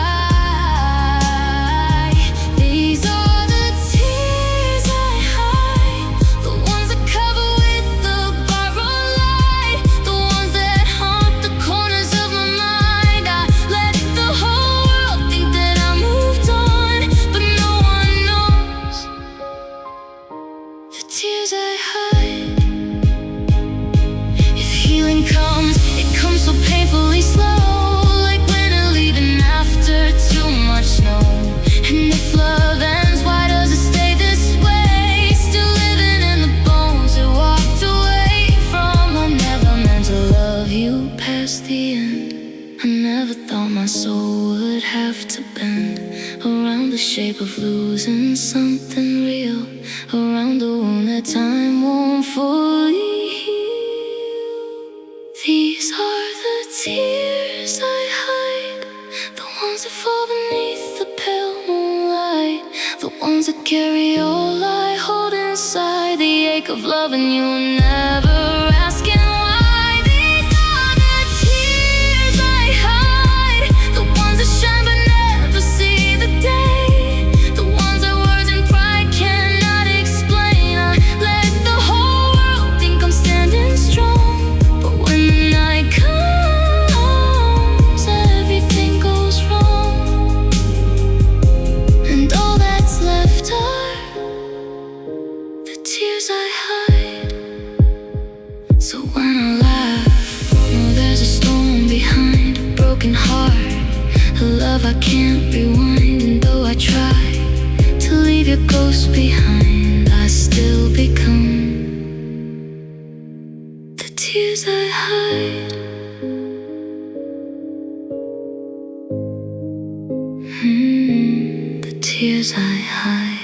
These are the tears I hide, the ones that cover with the borrowed light, the ones that haunt the corners of my mind. I let the whole world think that I moved on, but no one knows the tears I hide. If healing comes, it comes so painfully slow, like winter leaving after too much snow. And if love ends, why does it stay this way? Still living in the bones it walked away from. I never meant to love you past the end. I never thought my soul would have to bend around the shape of losing something real, around the wound that time won't fully heal. These are the tears I hide, the ones that fall beneath the pale moonlight, the ones that carry all I hold inside, the ache of loving you and never asking why. These are the tears I hide, the ones that shine but never see the day, the ones that words and pride cannot explain. I let the whole world think I'm standing strong, but when the night comes, everything goes wrong, and all that's left are the tears I hide. So when I laugh, know there's a storm behind, a broken heart, a love I can't rewind. And though I try to leave your ghost behind, I still become the tears I hide. The tears I hide.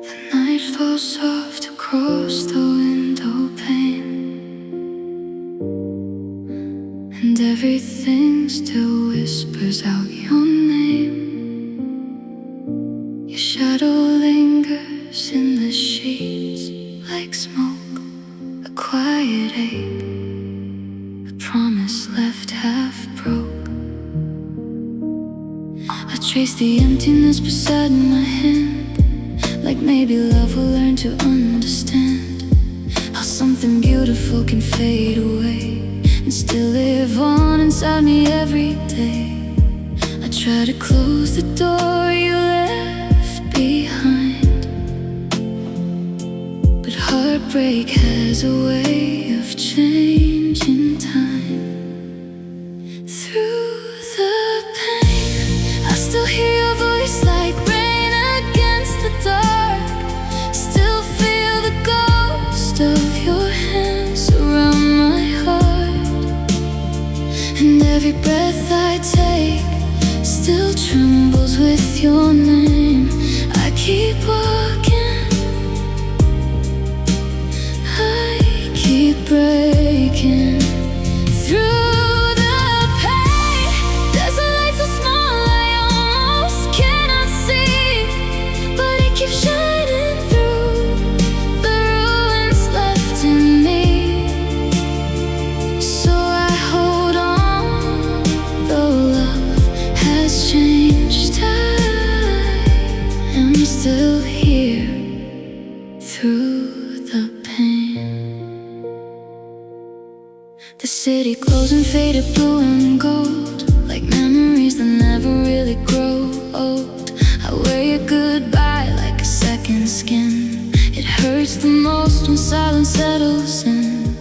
The night falls soft across the window pane, and everything still whispers out your name. Your shadow lingers in the sheets like smoke, a quiet ache, a promise left half broke. I trace the emptiness beside my hand, like maybe love will learn to understand how something beautiful can fade away and still live on inside me every day. I try to close the door you left behind, but heartbreak has a way of changing time. Through the pain, I still hear your voice like rain against the dark, still feel the ghost of your hands around my heart, and every breath I take still trembles with your name. I keep walking, I keep breaking through the pain. There's a light so small I almost cannot see, but it keeps shining through the ruins left in me. So I hold on, though love has changed. I am still here through the pain. The city glows in faded blue and gold, like skin. It hurts the most when silence settles in.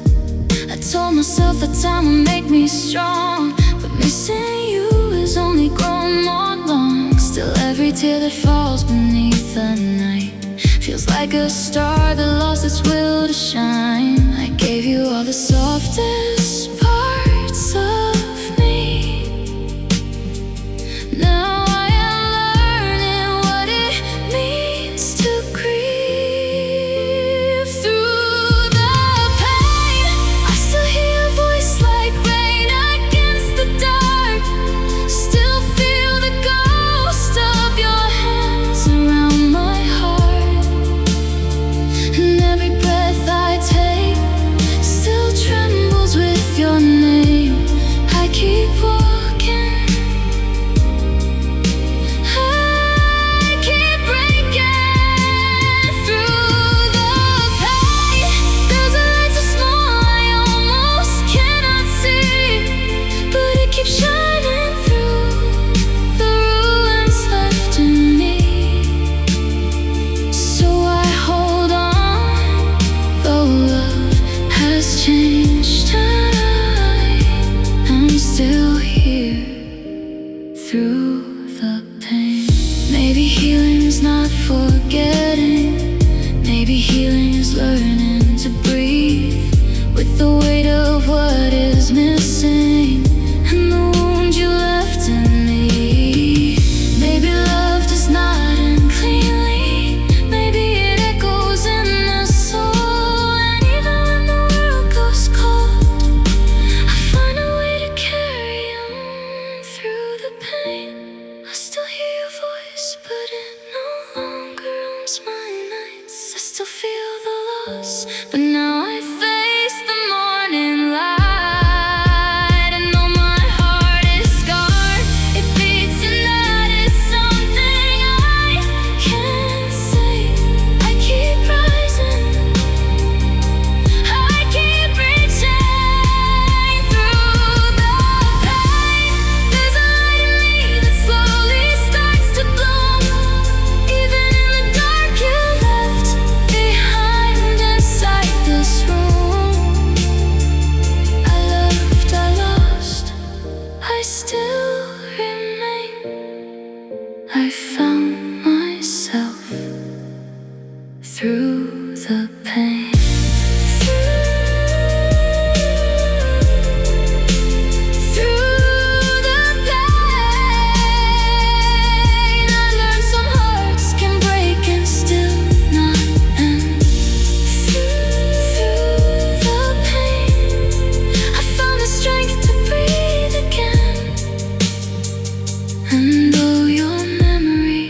I told myself that time would make me strong, but missing you is only growing more long. Still every tear that falls beneath the night feels like a star that lost its will to shine. I gave you all the softest parts of me. Now I am learning what it means to grieve. Through the pain, I still hear your voice like rain against the dark. Still feel the ghost of your hands around my heart. And every breath I take still trembles with your name. I keep walking, I keep breaking through the pain. There's a light so small I almost cannot see, but it keeps shining through the ruins left in me. So I hold on, though love has changed. I'm still here through the pain. Maybe healing is not forgetting. Maybe healing is learning to breathe with the weight of what is missing and the wound you left in me. Maybe love does not end cleanly. Maybe it echoes in the soul. And even when the world goes cold, I find a way to carry on through the pain. I still hear your voice, but it no longer owns my nights. I still feel the loss, but now I face the morning light. And though my heart is scarred, it beats, and that is something I can't say. I keep rising, I keep reaching through the pain. There's a light in me that slowly starts to bloom, even in the dark you left behind inside this room. I loved, I lost, I still remain. I found myself through the pain. Through the pain, I learned some hearts can break and still not end. Through the pain, I found the strength to breathe again. And though your memory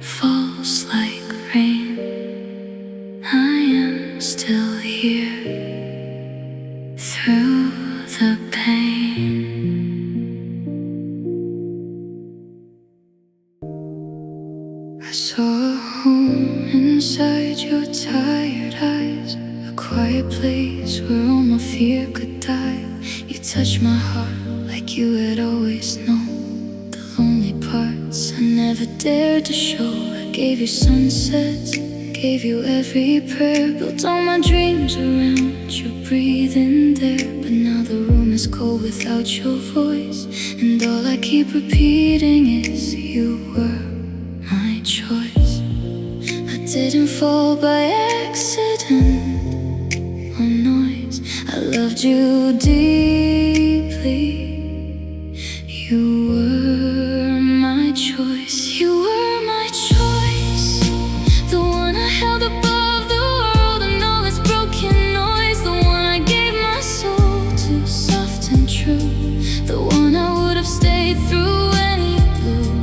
falls like rain, I am still here through the pain. I saw a home inside your tired eyes, a quiet place where all my fear could die. You touched my heart like you had always known the lonely parts I never dared to show. I gave you sunsets, gave you every prayer, built all my dreams around you breathing there. But now the room is cold without your voice, and all I keep repeating is you were my choice. I didn't fall by accident or noise. I loved you deeply. You were my choice. You were my choice. The one I held above the world and all its broken noise. The one I gave my soul to, soft and true. The one I would have stayed through any blue.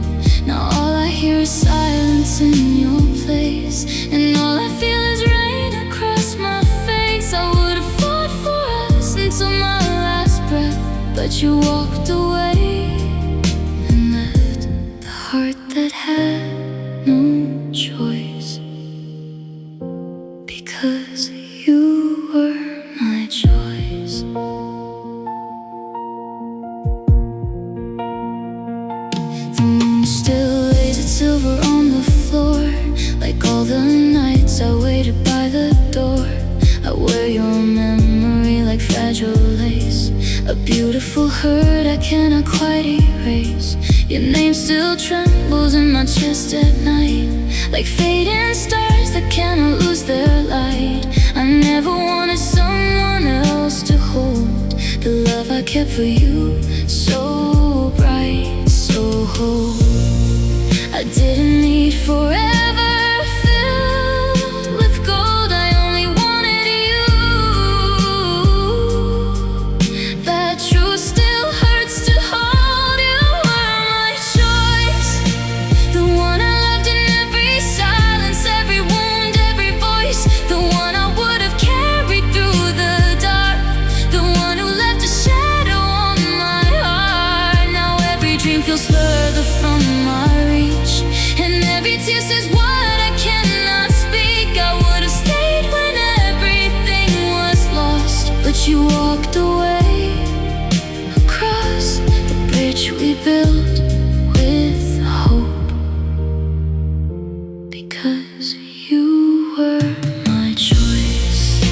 Now all I hear is silence in your place, and all I feel is rain across my face. I would have fought for us until my last breath, but you walked away and left the heart that had no choice. Because you were my choice. The moon still lays its silver on the floor, like all the nights wear your memory like fragile lace, a beautiful hurt I cannot quite erase. Your name still trembles in my chest at night, like fading stars that cannot lose their light. I never wanted someone else to hold the love I kept for you, so bright, so whole. I didn't need forever filled with gold, I only wanted you. That truth still hurts to hold. You were my choice, the one I loved in every silence, every wound, every voice, the one I would have carried through the dark, the one who left a shadow on my heart. Now every dream feels further from my reach, and every tear says what I cannot speak. I would have stayed when everything was lost, but you walked away across the bridge we built with hope, because you were my choice.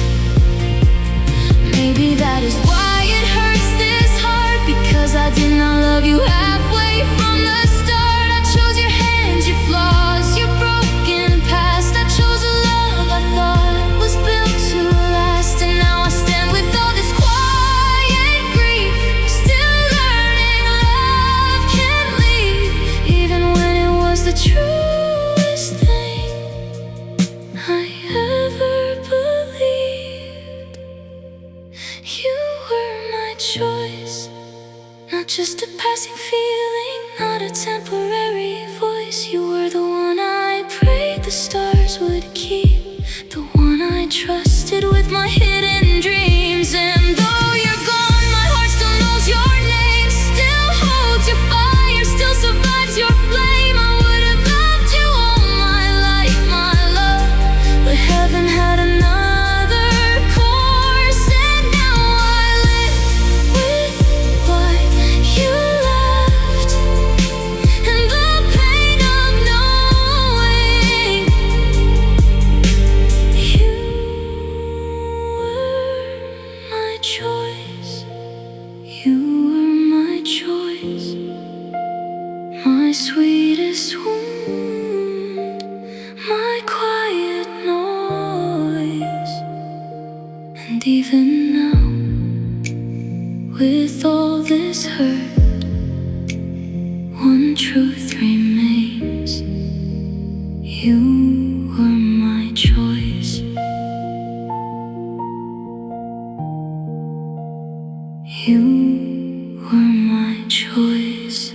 Maybe that is why it hurts this hard, because I did not love you halfway from the start. I chose your hands, your flaws, your broken past. I chose a love I thought was built to last, and now I stand with all this quiet grief, still learning love can't leave, even when it was the truest thing I ever believed. You were my choice, not just a passing feeling, not a temporary voice. You were the one I prayed the stars would keep, the one I trusted with my hidden dreams. And though you're gone, my heart still knows your name, still holds your fire, still survives your flame. I would have loved you all my life, my love, but heaven had another course, and now I live with what you left, and the pain of knowing you were my choice. You were my choice, my sweetest wound, my quiet noise. And even now, with all this hurt, one truth remains: you were my choice. You were my choice.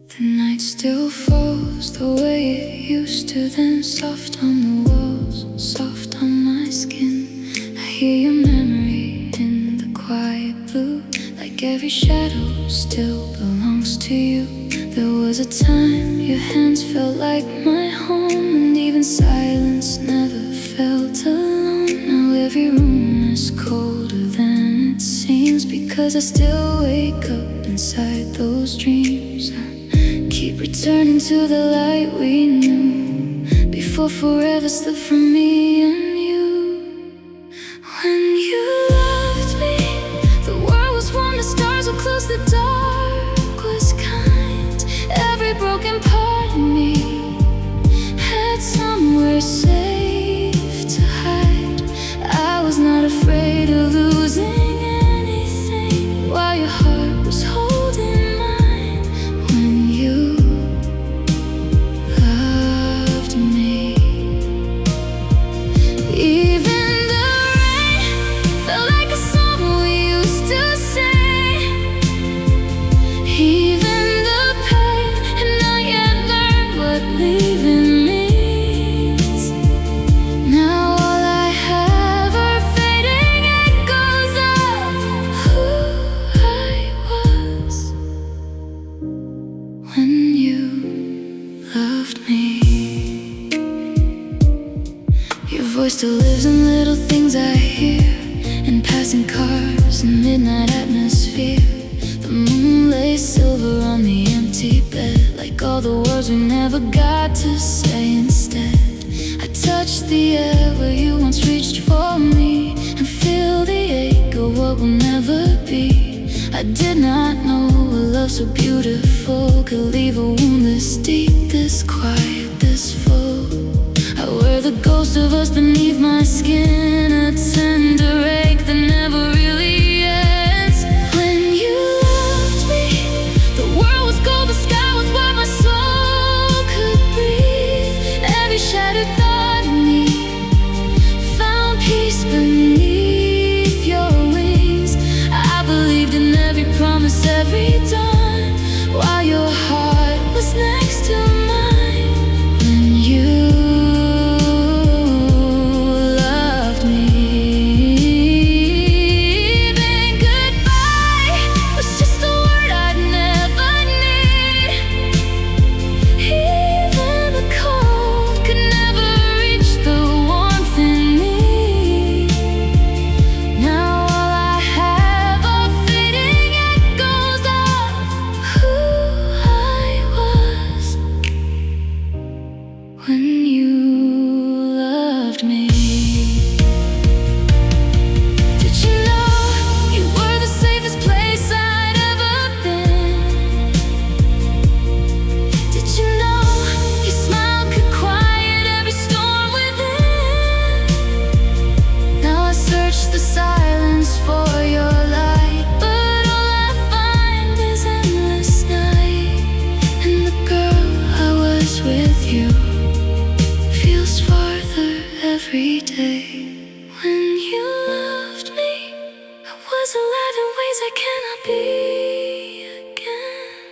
The night still falls the way it used to then, soft on the walls, soft on my skin. I hear your memory in the quiet blue, like every shadow still belongs to you. There was a time your hands felt like my home, and even silence never felt alone. Now every room is colder than it seems, because I still wake up inside those dreams. I keep returning to the light we knew before forever slipped from me and you. When you loved me, the world was warm, the stars were close, the dark was kind. Every broken part of me had somewhere safe to hide. I was not afraid of losing anything, while your heart was holding mine. When you loved me, even the rain felt like a song we used to sing. Even the pain had not yet learned what leaving means. Now all I have are fading echoes of who I was when you loved me. Your voice still lives in little things I hear, in passing cars and midnight atmosphere. The moon lay silver on the empty bed, like all the words we never got to say instead. I touch the air where you once reached for me, and feel the ache of what will never be. I did not know a love so beautiful could leave a wound this deep, this quiet, this full. I wear the ghost of us beneath my skin, a tender ache that never really ends. When you loved me, the world was gold, the sky was what my soul could breathe. Every shattered thought in me found peace beneath your wings. I believed in every promise, every dawn, while your heart was next to mine. When you every day. When you loved me, I was alive in ways I cannot be again.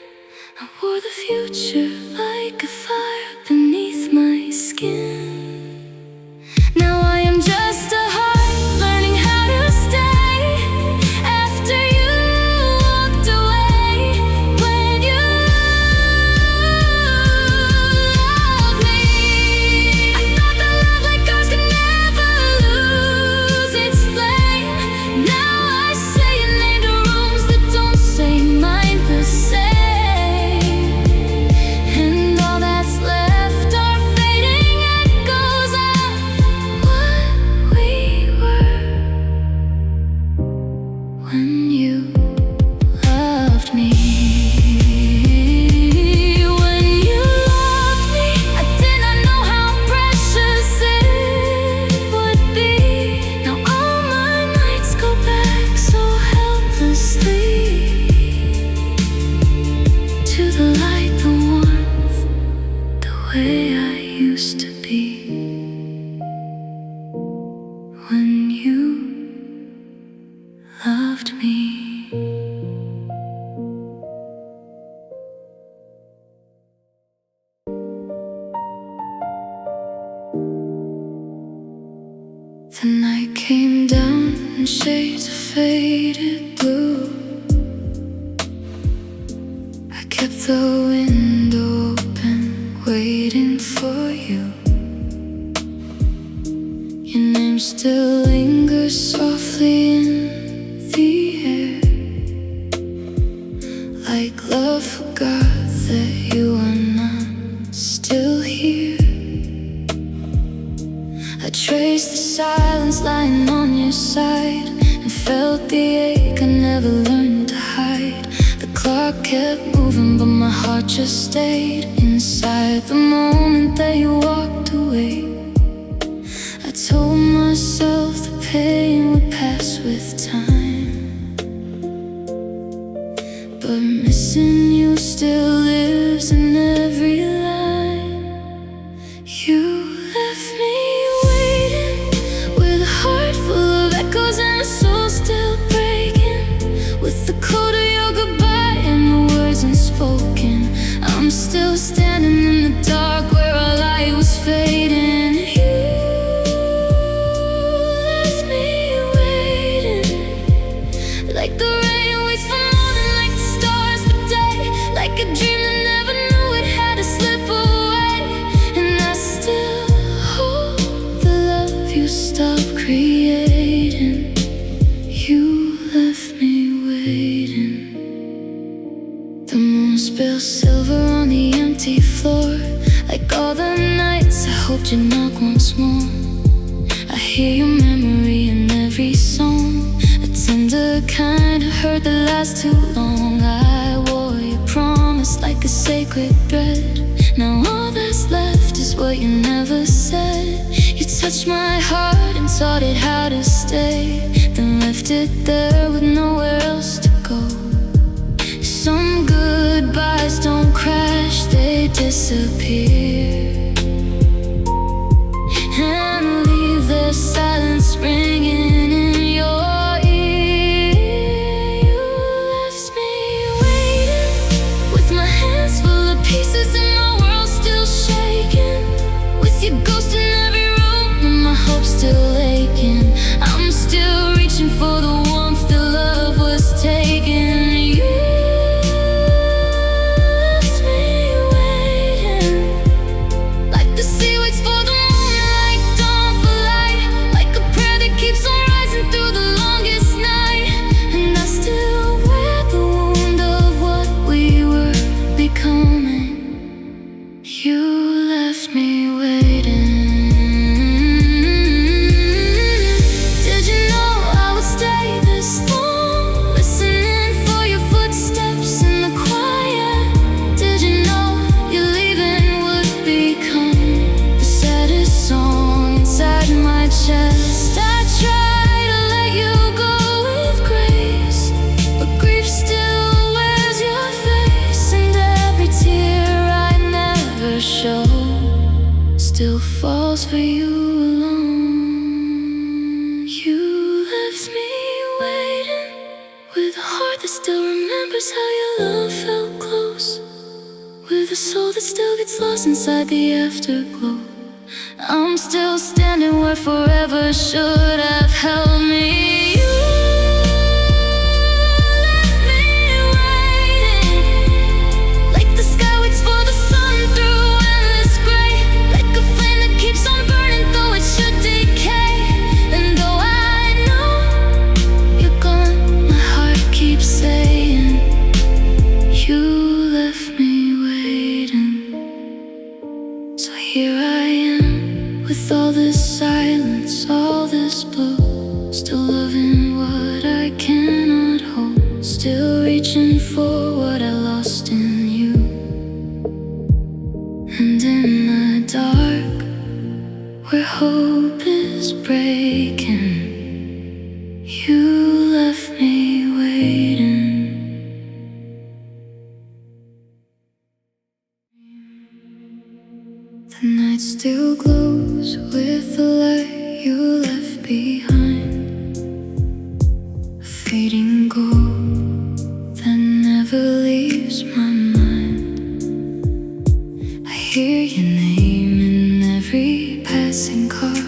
I wore the future like a fire beneath my skin. Now I am just a heart learning how to stay after you walked away. When you loved me, I thought that love like ours could never lose its flame. Now I say your name to rooms that don't say mine the same, and all that's left are fading echoes of what we were when you loved me. When you loved me, I did not know how precious it would be. Now all my nights go back so helplessly to the light, the warmth, the way I used to be. When you loved me. The night came down in shades of faded blue. I kept the window open, waiting for you. Your name still lingers softly in the air, like love forgot that you are not still here. I traced the silence lying on your side, and felt the ache I never learned to hide. The clock kept moving, but my heart just stayed inside. The moment that you walked away, I told myself the pain would pass with time, but missing you still lives in every line. You left me waiting with a heart full of echoes and a soul still breaking, with the cold of your goodbye and the words unspoken. I'm still standing in the dark where our light was fading. You left me waiting, like the rain waits for morning, like the stars for day, like a dream that spill silver on the empty floor. Like all the nights I hoped you'd knock once more. I hear your memory in every song, a tender kind of hurt that lasts too long. I wore your promise like a sacred thread. Now all that's left is what you never said. You touched my heart and taught it how to stay, then left it there with nowhere else to go. Some goodbyes don't crash, they disappear, and leave their silence ringing in your ear. You left me waiting, with my hands full of pieces and my world still shaking, with your ghost in every room and my hopes still aching. I'm still reaching for the warmth that love was taking. Still falls for you alone. You left me waiting, with a heart that still remembers how your love felt close, with a soul that still gets lost inside the afterglow. I'm still standing where forever should have held me. Here I am, with all this silence, all this blue, still loving what I cannot hold, still reaching for what I lost in you. And in the dark, where hope is breaking, you left me waiting. The night still glows with the light you left behind, a fading gold that never leaves my mind. I hear your name in every passing car,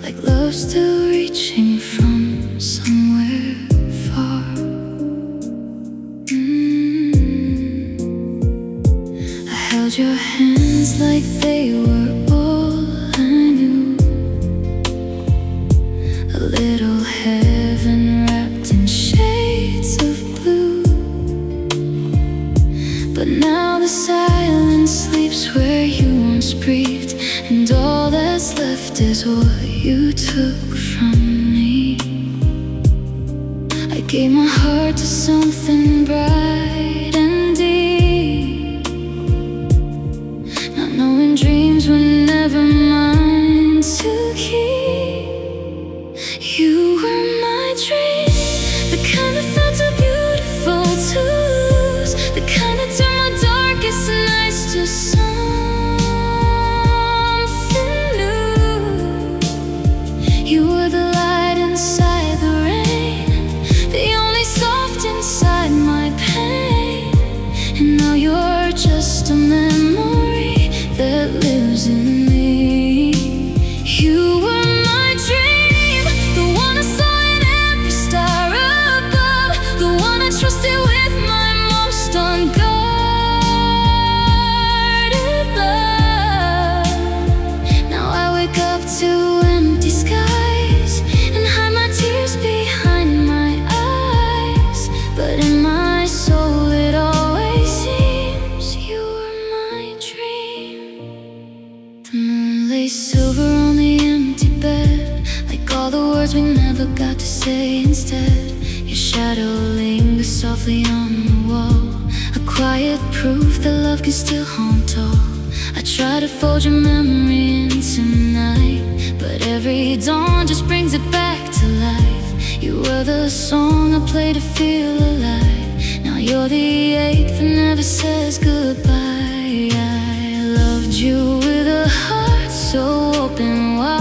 like love still reaching from somewhere far. I held your hands like they were all I knew, a little heaven wrapped in shades of blue. But now the silence sleeps where you once breathed, and all that's left is what you took from me. I gave my heart to something bright and deep, not knowing dreams were never mine to keep. You were my dream, the kind that felt too beautiful to lose, the kind that turned my darkest nights to something new. You were the light inside the rain, the only soft inside my pain. say instead. Your shadow lingers softly on the wall, a quiet proof that love can still haunt all. I try to fold your memory into night, but every dawn just brings it back to life. You were the song I played to feel alive. Now you're the ache that never says goodbye. I loved you with a heart so open wide.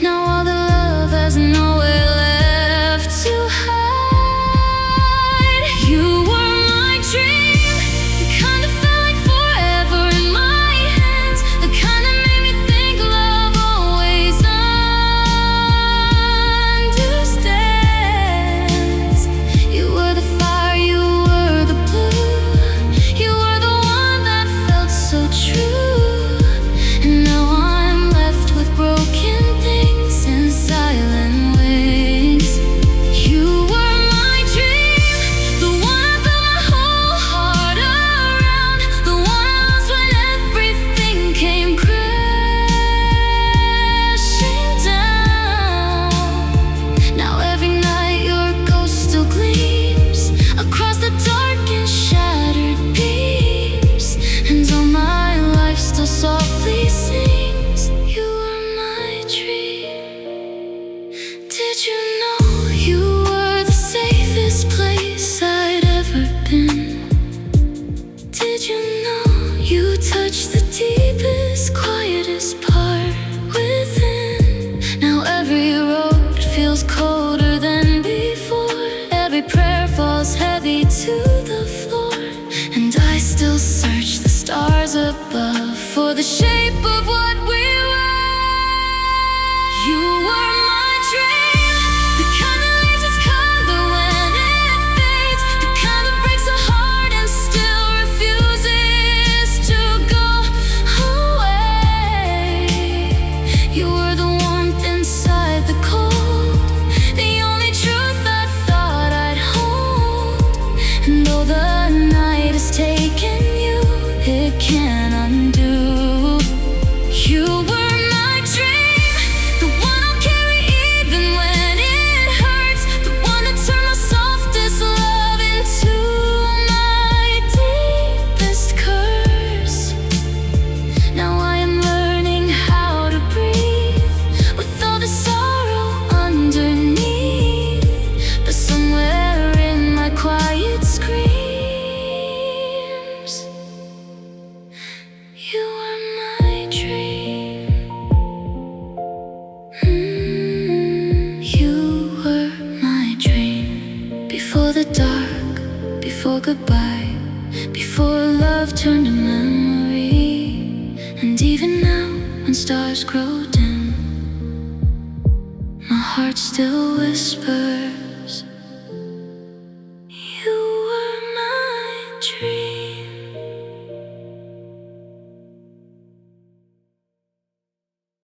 Now all the love has nowhere left to hide. You were my dream, the kind that felt like forever in my hands, the kind that made me think love always understands. You were the fire, you were the blue, you were the one that felt so true. And now I'm left with broken things and silent wings. You were my dream, the one I built my whole heart around, the one I lost when everything came crashing down. Now every night your ghost still gleams across the dark and shattered beams, and all my life still softly sings. You were my dream. Did you know you were the safest place I'd ever been? Did you know you touched the deepest, quietest part within? Now every road feels colder than before, every prayer falls heavy to the floor, and I still search the stars above for the shape of what we were. You were my dream, the kind that leaves its color when it fades, the kind that breaks a heart and still refuses to go away. You were the warmth inside the cold, the only truth I thought I'd hold. And though the night has taken you, it can't undo. You were my dream, the one I'll carry even when it hurts, the one that turned my softest love into my deepest curse. Now I am learning how to breathe with all the sorrow underneath, but somewhere in my quiet screams, you were my dream. You were my dream. Before the dark, before goodbye, before love turned to memory, and even now when stars grow dim, my heart still whispers, you were my dream.